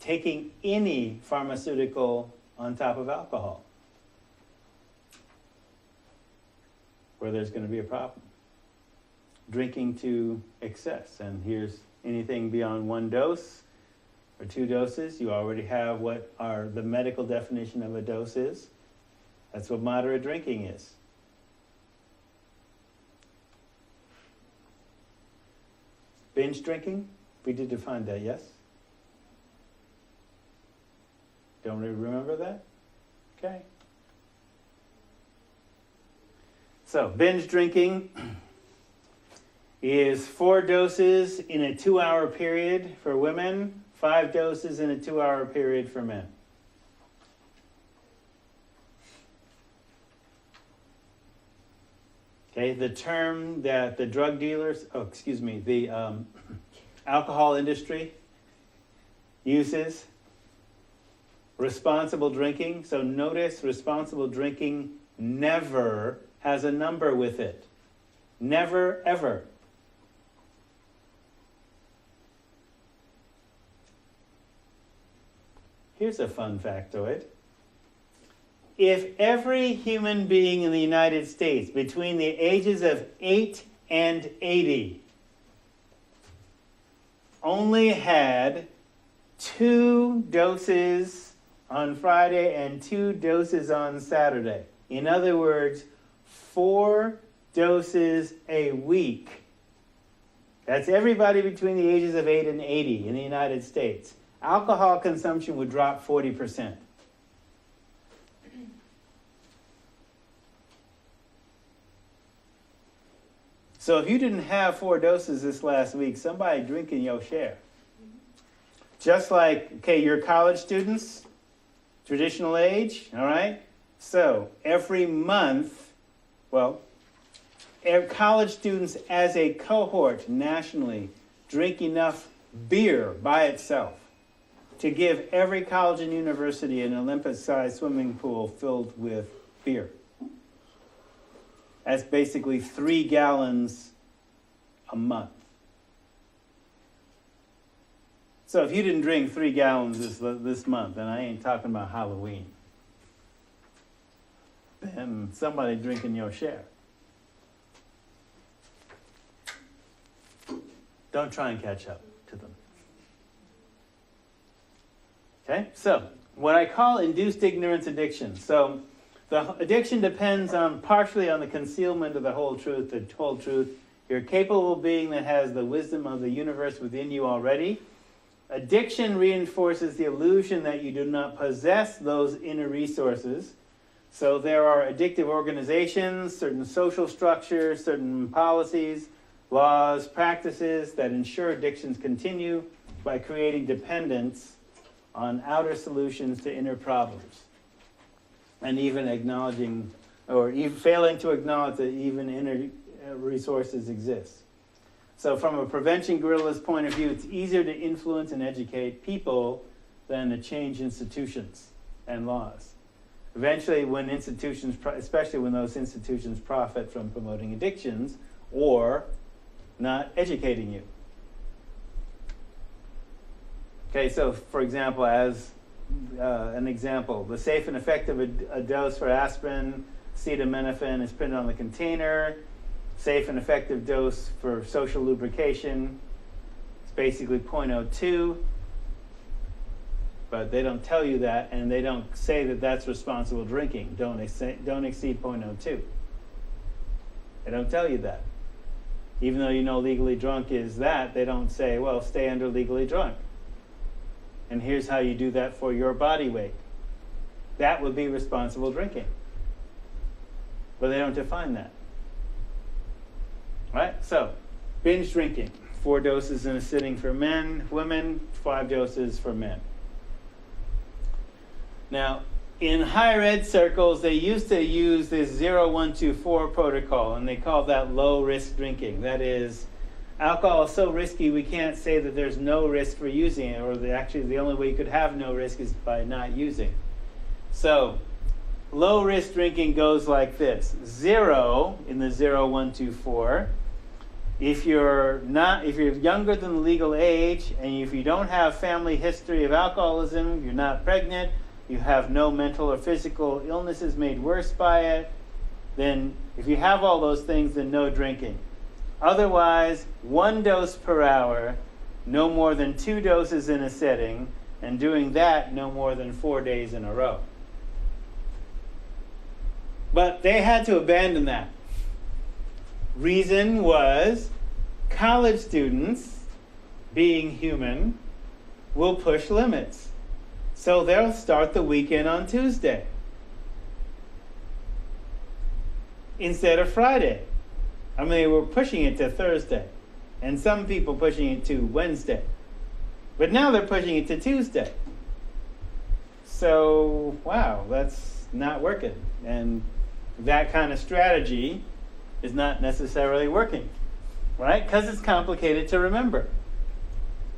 Taking any pharmaceutical on top of alcohol, where there's going to be a problem. Drinking to excess, and here's anything beyond 1 dose or 2 doses, you already have what the medical definition of a dose is. That's what moderate drinking is. Binge drinking, we did define that, yes? Don't really remember that? Okay. So, binge drinking is 4 doses in a 2-hour period for women, 5 doses in a 2-hour period for men. Okay, the term that the drug dealers, the alcohol industry uses Responsible drinking. So notice responsible drinking never has a number with it. Never, ever. Here's a fun factoid. If every human being in the United States between the ages of 8 and 80 only had 2 doses on Friday and 2 doses on Saturday, in other words, 4 doses a week, that's everybody between the ages of 8 and 80 in the United States, alcohol consumption would drop 40%. So if you didn't have 4 doses this last week, somebody drinking your share. Just like, okay, you're college students, traditional age, all right? So every month, college students as a cohort nationally drink enough beer by itself to give every college and university an Olympus-sized swimming pool filled with beer. That's basically 3 gallons a month. So if you didn't drink 3 gallons this month, and I ain't talking about Halloween, then somebody drinking your share. Don't try and catch up to them. Okay, so what I call induced ignorance addiction. So the addiction depends partially on the concealment of the whole truth. The whole truth. You're a capable being that has the wisdom of the universe within you already. Addiction reinforces the illusion that you do not possess those inner resources. So there are addictive organizations, certain social structures, certain policies, laws, practices that ensure addictions continue by creating dependence on outer solutions to inner problems. And even acknowledging, or even failing to acknowledge that even inner resources exist. So from a prevention guerrilla's point of view, it's easier to influence and educate people than to change institutions and laws. Eventually, when institutions, especially when those institutions profit from promoting addictions or not educating you. Okay, so for example, as an example, the safe and effective dose for aspirin, acetaminophen is printed on the container. Safe and effective dose for social lubrication, it's basically 0.02, but they don't tell you that, and they don't say that that's responsible drinking. Don't exceed 0.02. They don't tell you that. Even though you know legally drunk is that, they don't say, well, stay under legally drunk. And here's how you do that for your body weight. That would be responsible drinking. But they don't define that. Right? So, binge drinking. 4 doses in a sitting for men, women, 5 doses for men. Now, in higher ed circles, they used to use this 0124 protocol, and they call that low-risk drinking. That is, alcohol is so risky we can't say that there's no risk for using it, or actually the only way you could have no risk is by not using. So, low-risk drinking goes like this. 0 in the 0124. If you're younger than the legal age, and if you don't have family history of alcoholism, you're not pregnant, you have no mental or physical illnesses made worse by it, then if you have all those things, then no drinking. Otherwise, 1 dose per hour, no more than 2 doses in a sitting, and doing that no more than 4 days in a row. But they had to abandon that. Reason was college students, being human, will push limits. So they'll start the weekend on Tuesday instead of Friday. I mean, they were pushing it to Thursday, and some people pushing it to Wednesday. But now they're pushing it to Tuesday. So, wow, that's not working. And that kind of strategy is not necessarily working, right? Because it's complicated to remember.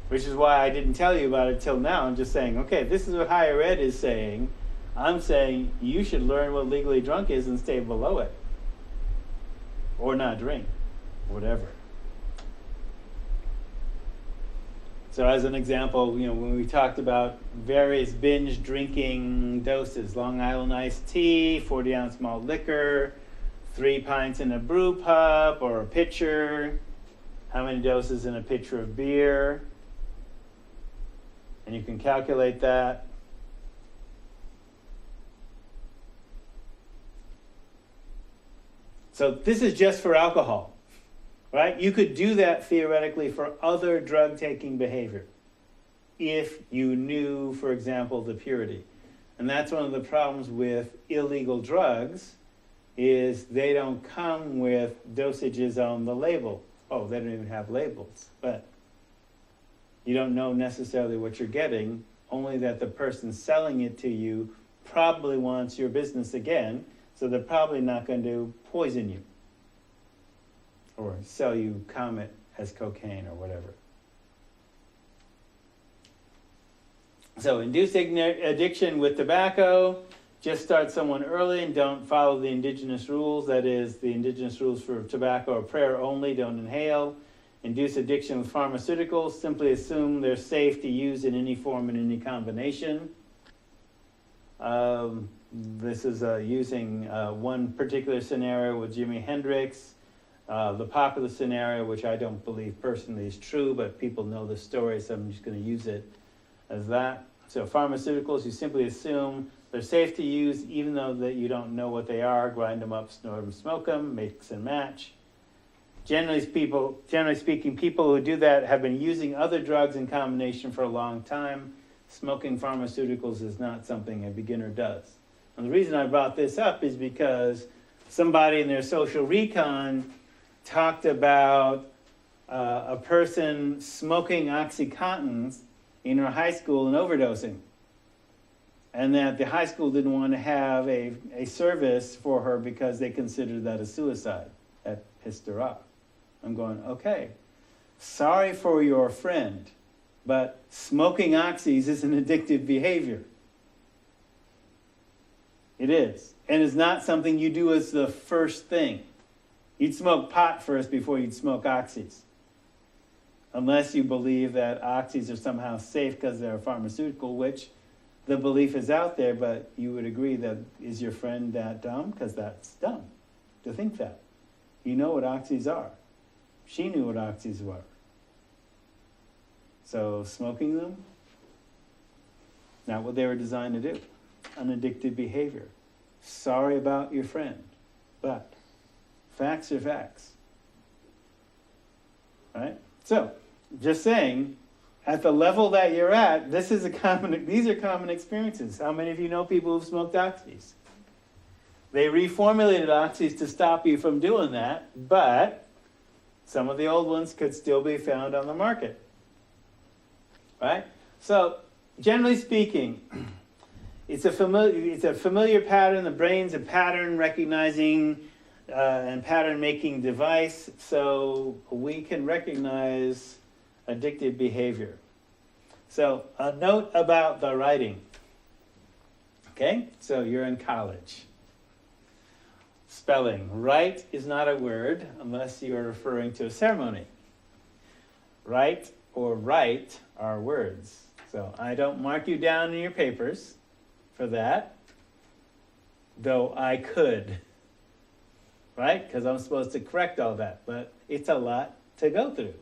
which is why I didn't tell you about it till now. I'm just saying, okay, this is what higher ed is saying. I'm saying you should learn what legally drunk is and stay below it. Or not drink, whatever. So as an example, when we talked about various binge drinking doses, Long Island iced tea, 40-ounce malt liquor, 3 pints in a brew pub or a pitcher, how many doses in a pitcher of beer, and you can calculate that. So this is just for alcohol, right? You could do that theoretically for other drug-taking behavior if you knew, for example, the purity. And that's one of the problems with illegal drugs is they don't come with dosages on the label. Oh, they don't even have labels. But you don't know necessarily what you're getting, only that the person selling it to you probably wants your business again, so they're probably not going to poison you or sell you Comet as cocaine or whatever. So induce addiction with tobacco. Just start someone early and don't follow the indigenous rules. That is, the indigenous rules for tobacco are prayer only, don't inhale. Induce addiction with pharmaceuticals. Simply assume they're safe to use in any form and any combination. This is using one particular scenario with Jimi Hendrix. The popular scenario, which I don't believe personally is true, but people know the story, so I'm just going to use it as that. So pharmaceuticals, you simply assume they're safe to use, even though that you don't know what they are. Grind them up, snort them, smoke them, mix and match. Generally speaking, people who do that have been using other drugs in combination for a long time. Smoking pharmaceuticals is not something a beginner does. And the reason I brought this up is because somebody in their social recon talked about a person smoking OxyContins in her high school and overdosing. And that the high school didn't want to have a service for her because they considered that a suicide. That pissed her off. I'm going, okay, sorry for your friend, but smoking oxys is an addictive behavior. It is. And it's not something you do as the first thing. You'd smoke pot first before you'd smoke oxys. Unless you believe that oxys are somehow safe because they're a pharmaceutical, which the belief is out there, but you would agree that, is your friend that dumb? Because that's dumb to think that. You know what oxys are. She knew what oxys were. So smoking them, not what they were designed to do. An addictive behavior. Sorry about your friend, but facts are facts. Right? So, just saying, at the level that you're at, these are common experiences. How many of you know people who've smoked oxys? They reformulated oxys to stop you from doing that, but some of the old ones could still be found on the market. Right? So, generally speaking, it's a familiar pattern. The brain's a pattern recognizing and pattern making device, so we can recognize addictive behavior. So a note about the writing. Okay, so you're in college. Spelling. Write is not a word unless you are referring to a ceremony. Write or write are words. So I don't mark you down in your papers for that, though I could, right? Because I'm supposed to correct all that, but it's a lot to go through.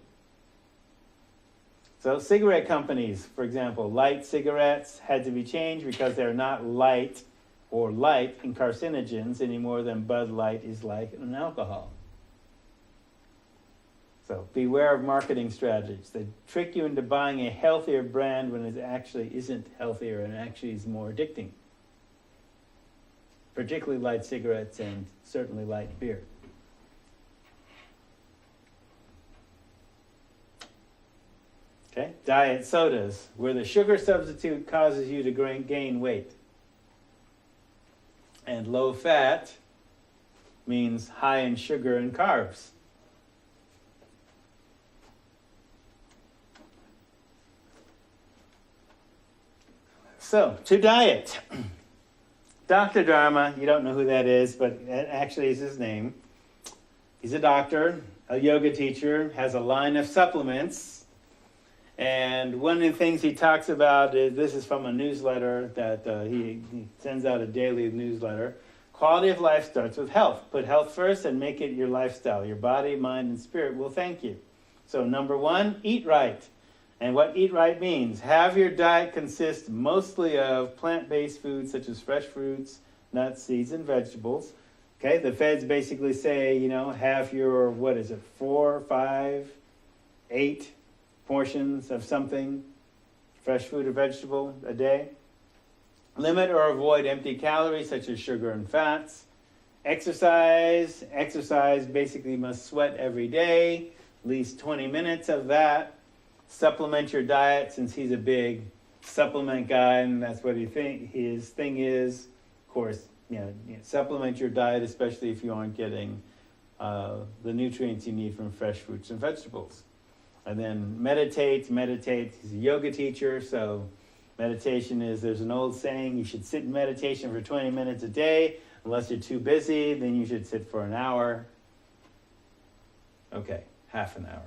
So cigarette companies, for example, light cigarettes had to be changed because they're not light or light in carcinogens any more than Bud Light is like an alcohol. So beware of marketing strategies. They trick you into buying a healthier brand when it actually isn't healthier and actually is more addicting. Particularly light cigarettes and certainly light beer. Okay, diet sodas, where the sugar substitute causes you to gain weight. And low fat means high in sugar and carbs. So, to diet. Dr. Dharma, you don't know who that is, but that actually is his name. He's a doctor, a yoga teacher, has a line of supplements. And one of the things he talks about is, this is from a newsletter that he sends out, a daily newsletter. Quality of life starts with health. Put health first and make it your lifestyle. Your body, mind, and spirit will thank you. So number one, eat right. And what eat right means, have your diet consist mostly of plant-based foods such as fresh fruits, nuts, seeds, and vegetables. Okay, the feds basically say, have your, 4, 5, 8 portions of something, fresh food or vegetable a day. Limit or avoid empty calories such as sugar and fats. Exercise basically must sweat every day, at least 20 minutes of that. Supplement your diet, since he's a big supplement guy, and that's what his thing is. Of course, supplement your diet, especially if you aren't getting the nutrients you need from fresh fruits and vegetables. And then meditate. He's a yoga teacher, so meditation there's an old saying, you should sit in meditation for 20 minutes a day. Unless you're too busy, then you should sit for an hour. Okay, half an hour.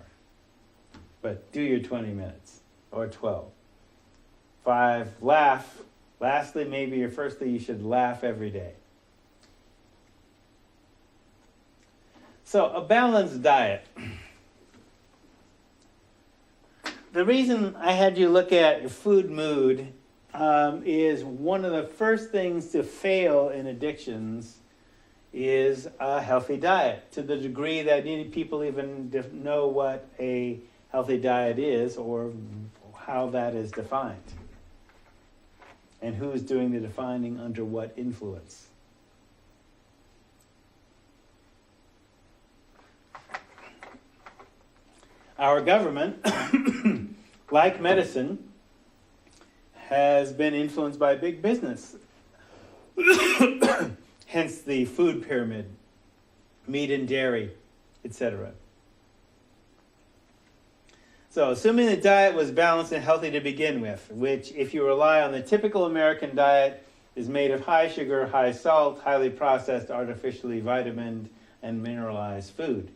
But do your 20 minutes, or 12. 5, laugh. Lastly, maybe you should laugh every day. So, a balanced diet. The reason I had you look at food mood is one of the first things to fail in addictions is a healthy diet, to the degree that people even know what a healthy diet is or how that is defined. And who is doing the defining under what influence. Our government, like medicine, has been influenced by big business. Hence the food pyramid, meat and dairy, etc. So, assuming the diet was balanced and healthy to begin with, which, if you rely on the typical American diet, is made of high sugar, high salt, highly processed, artificially vitamined, and mineralized food.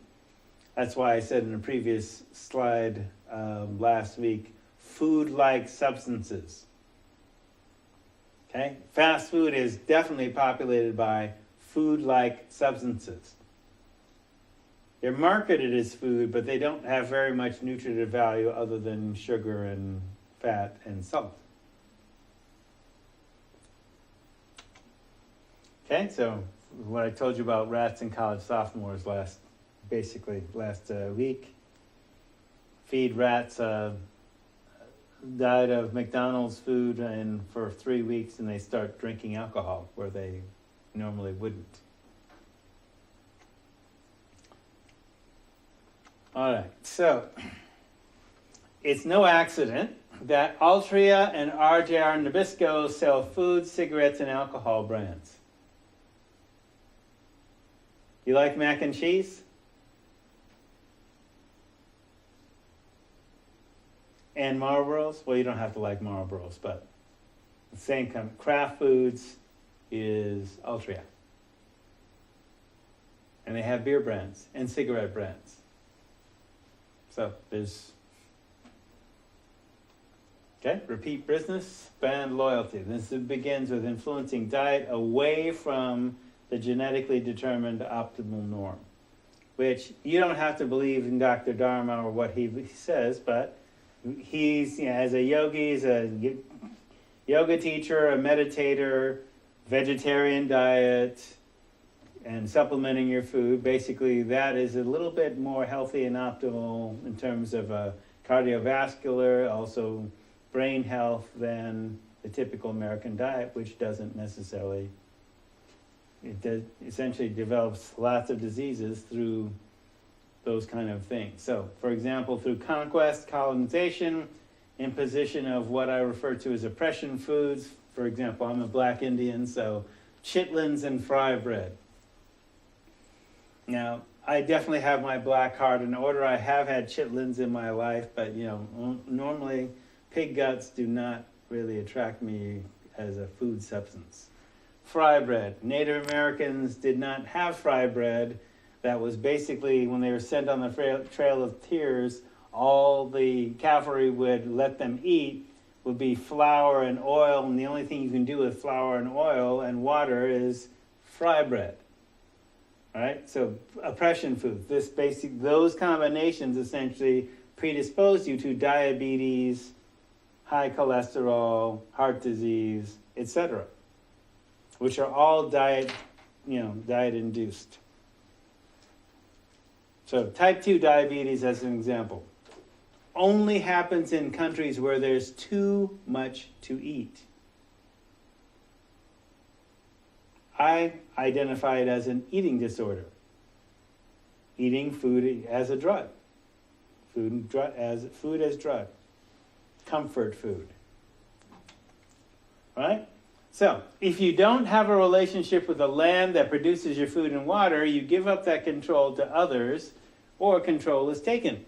That's why I said in a previous slide last week, food-like substances. Okay? Fast food is definitely populated by food-like substances. They're marketed as food, but they don't have very much nutritive value other than sugar and fat and salt. Okay, so what I told you about rats and college sophomores last week. Feed rats a diet of McDonald's food and for 3 weeks, and they start drinking alcohol where they normally wouldn't. All right, so it's no accident that Altria and RJR Nabisco sell food, cigarettes, and alcohol brands. You like mac and cheese? And Marlboros? Well, you don't have to like Marlboros, but the same kind of Kraft Foods is Altria. And they have beer brands and cigarette brands. So there's, repeat business, brand loyalty. This begins with influencing diet away from the genetically determined optimal norm, which you don't have to believe in Dr. Dharma or what he says, but he's, as a yogi, he's a yoga teacher, a meditator, vegetarian diet, and supplementing your food. Basically, that is a little bit more healthy and optimal in terms of cardiovascular, also brain health than the typical American diet, which doesn't necessarily, essentially develops lots of diseases through those kind of things. So, for example, through conquest, colonization, imposition of what I refer to as oppression foods. For example, I'm a black Indian, so chitlins and fry bread. Now, I definitely have my black heart in order. I have had chitlins in my life, but normally pig guts do not really attract me as a food substance. Fry bread. Native Americans did not have fry bread. That was basically when they were sent on the Trail of Tears, all the cavalry would let them eat would be flour and oil, and the only thing you can do with flour and oil and water is fry bread. Right? So oppression foods, those combinations essentially predispose you to diabetes, high cholesterol, heart disease, etc., which are all diet induced. So type 2 diabetes, as an example, only happens in countries where there's too much to eat. I identify it as an eating disorder. Eating food as a drug. Food as drug. Comfort food. Right? So, if you don't have a relationship with the land that produces your food and water, you give up that control to others, or control is taken.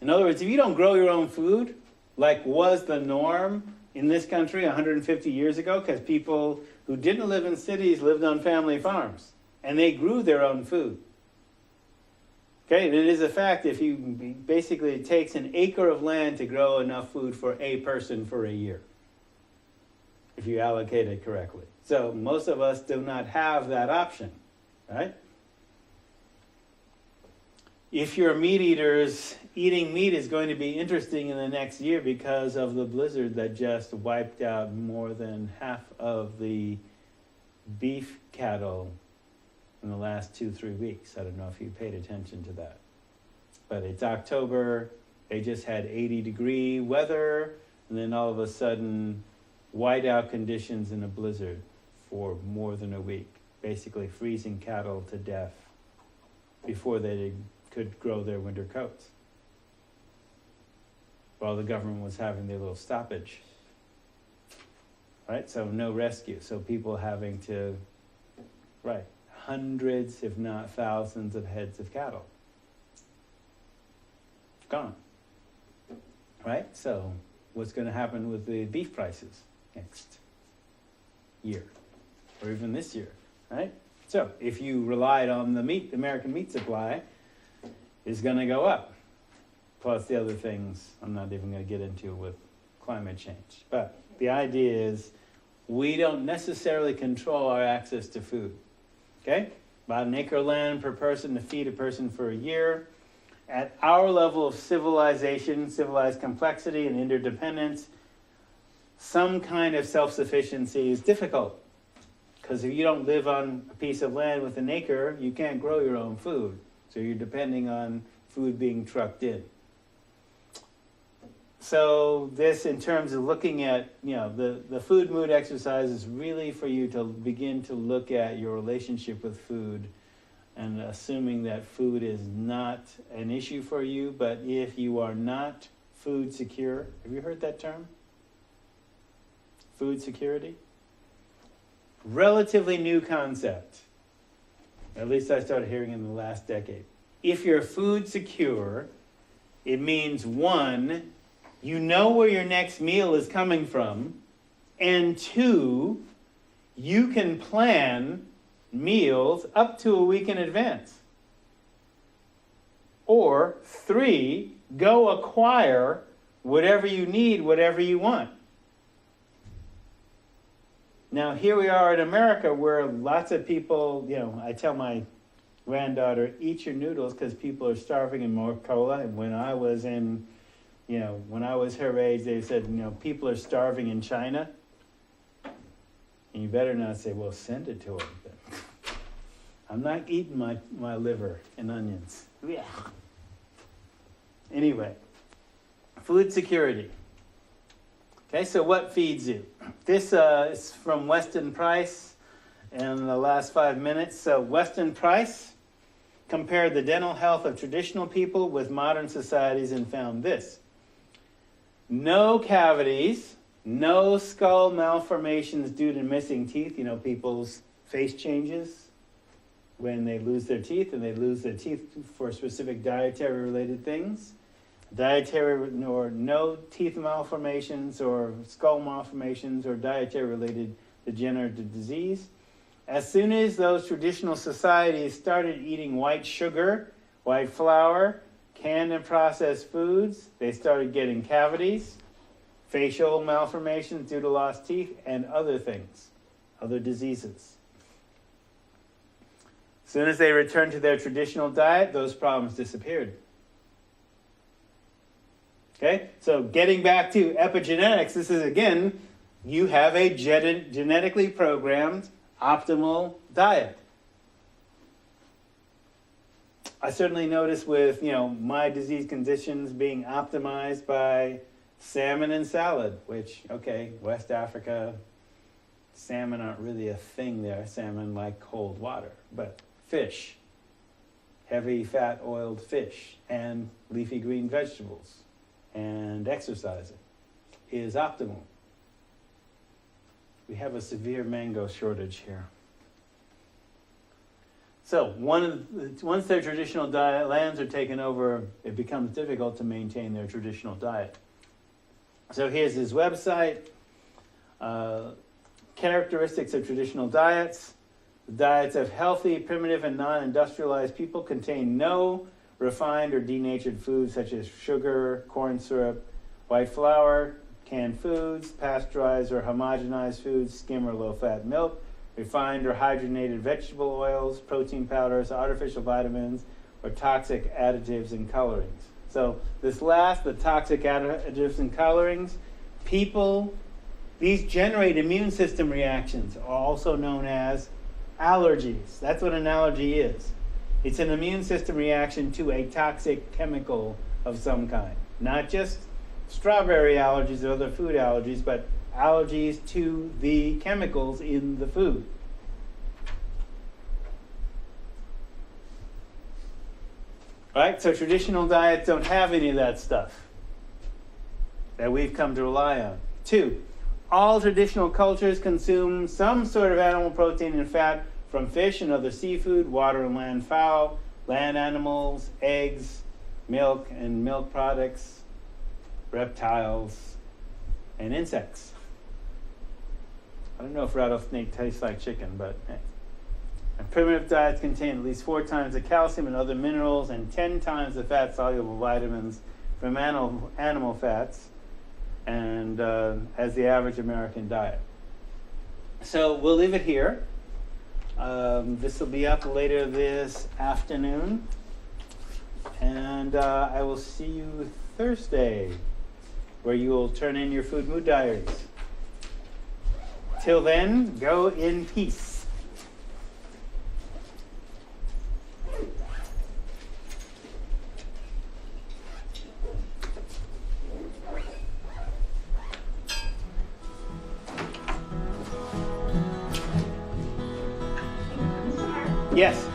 In other words, if you don't grow your own food, like was the norm in this country 150 years ago, because people who didn't live in cities lived on family farms, and they grew their own food. Okay, and it is a fact, if you basically, it takes an acre of land to grow enough food for a person for a year, if you allocate it correctly. So most of us do not have that option, right? If you're meat eaters, eating meat is going to be interesting in the next year because of the blizzard that just wiped out more than half of the beef cattle in the last 2-3 weeks. I don't know if you paid attention to that. But it's October, they just had 80-degree weather, and then all of a sudden, whiteout conditions in a blizzard for more than a week, basically freezing cattle to death before they could grow their winter coats, while the government was having their little stoppage. Right? So no rescue. So people having to, hundreds, if not thousands of heads of cattle. Gone. Right? So what's going to happen with the beef prices next year, or even this year, right? So if you relied on the American meat supply, is going to go up. Plus the other things I'm not even going to get into with climate change. But the idea is we don't necessarily control our access to food. Okay? About an acre of land per person to feed a person for a year. At our level of civilization, civilized complexity and interdependence, some kind of self-sufficiency is difficult. Because if you don't live on a piece of land with an acre, you can't grow your own food. So you're depending on food being trucked in. So this, in terms of looking at, the food mood exercise is really for you to begin to look at your relationship with food, and assuming that food is not an issue for you, but if you are not food secure, have you heard that term? Food security? Relatively new concept. At least I started hearing in the last decade. If you're food secure, it means 1, you know where your next meal is coming from, and 2, you can plan meals up to a week in advance. Or 3, go acquire whatever you need, whatever you want. Now, here we are in America where lots of people, I tell my granddaughter, eat your noodles because people are starving in Morcola. And when I was when I was her age, they said, people are starving in China. And you better not say, well, send it to them. I'm not eating my liver and onions. Yeah. Anyway, food security. Okay, so what feeds you? This is from Weston Price in the last 5 minutes. So Weston Price compared the dental health of traditional people with modern societies and found this. No cavities, no skull malformations due to missing teeth. People's face changes when they lose their teeth, and they lose their teeth for specific dietary related things. dietary or no teeth malformations or skull malformations or dietary-related degenerative disease. As soon as those traditional societies started eating white sugar, white flour, canned and processed foods, they started getting cavities, facial malformations due to lost teeth, and other things, other diseases. As soon as they returned to their traditional diet, those problems disappeared. Okay, so getting back to epigenetics, this is again, you have a genetically programmed optimal diet. I certainly notice with, my disease conditions being optimized by salmon and salad, which, okay, West Africa, salmon aren't really a thing there. Salmon like cold water, but fish, heavy fat oiled fish, and leafy green vegetables, and exercising is optimal. We have a severe mango shortage here. So once their traditional diet lands are taken over, it becomes difficult to maintain their traditional diet. So here's his website. Characteristics of traditional diets. The diets of healthy, primitive, and non-industrialized people contain no refined or denatured foods such as sugar, corn syrup, white flour, canned foods, pasteurized or homogenized foods, skim or low-fat milk, refined or hydrogenated vegetable oils, protein powders, artificial vitamins, or toxic additives and colorings. So this last, the toxic additives and colorings, these generate immune system reactions, also known as allergies. That's what an allergy is. It's an immune system reaction to a toxic chemical of some kind. Not just strawberry allergies or other food allergies, but allergies to the chemicals in the food. Right? So traditional diets don't have any of that stuff that we've come to rely on. 2, all traditional cultures consume some sort of animal protein and fat from fish and other seafood, water and land fowl, land animals, eggs, milk and milk products, reptiles, and insects. I don't know if rattlesnake tastes like chicken, but hey. And primitive diets contain at least 4 times the calcium and other minerals and 10 times the fat-soluble vitamins from animal fats, and as the average American diet. So we'll leave it here. This will be up later this afternoon, and I will see you Thursday, where you will turn in your food mood diaries. Till then, go in peace. Yes.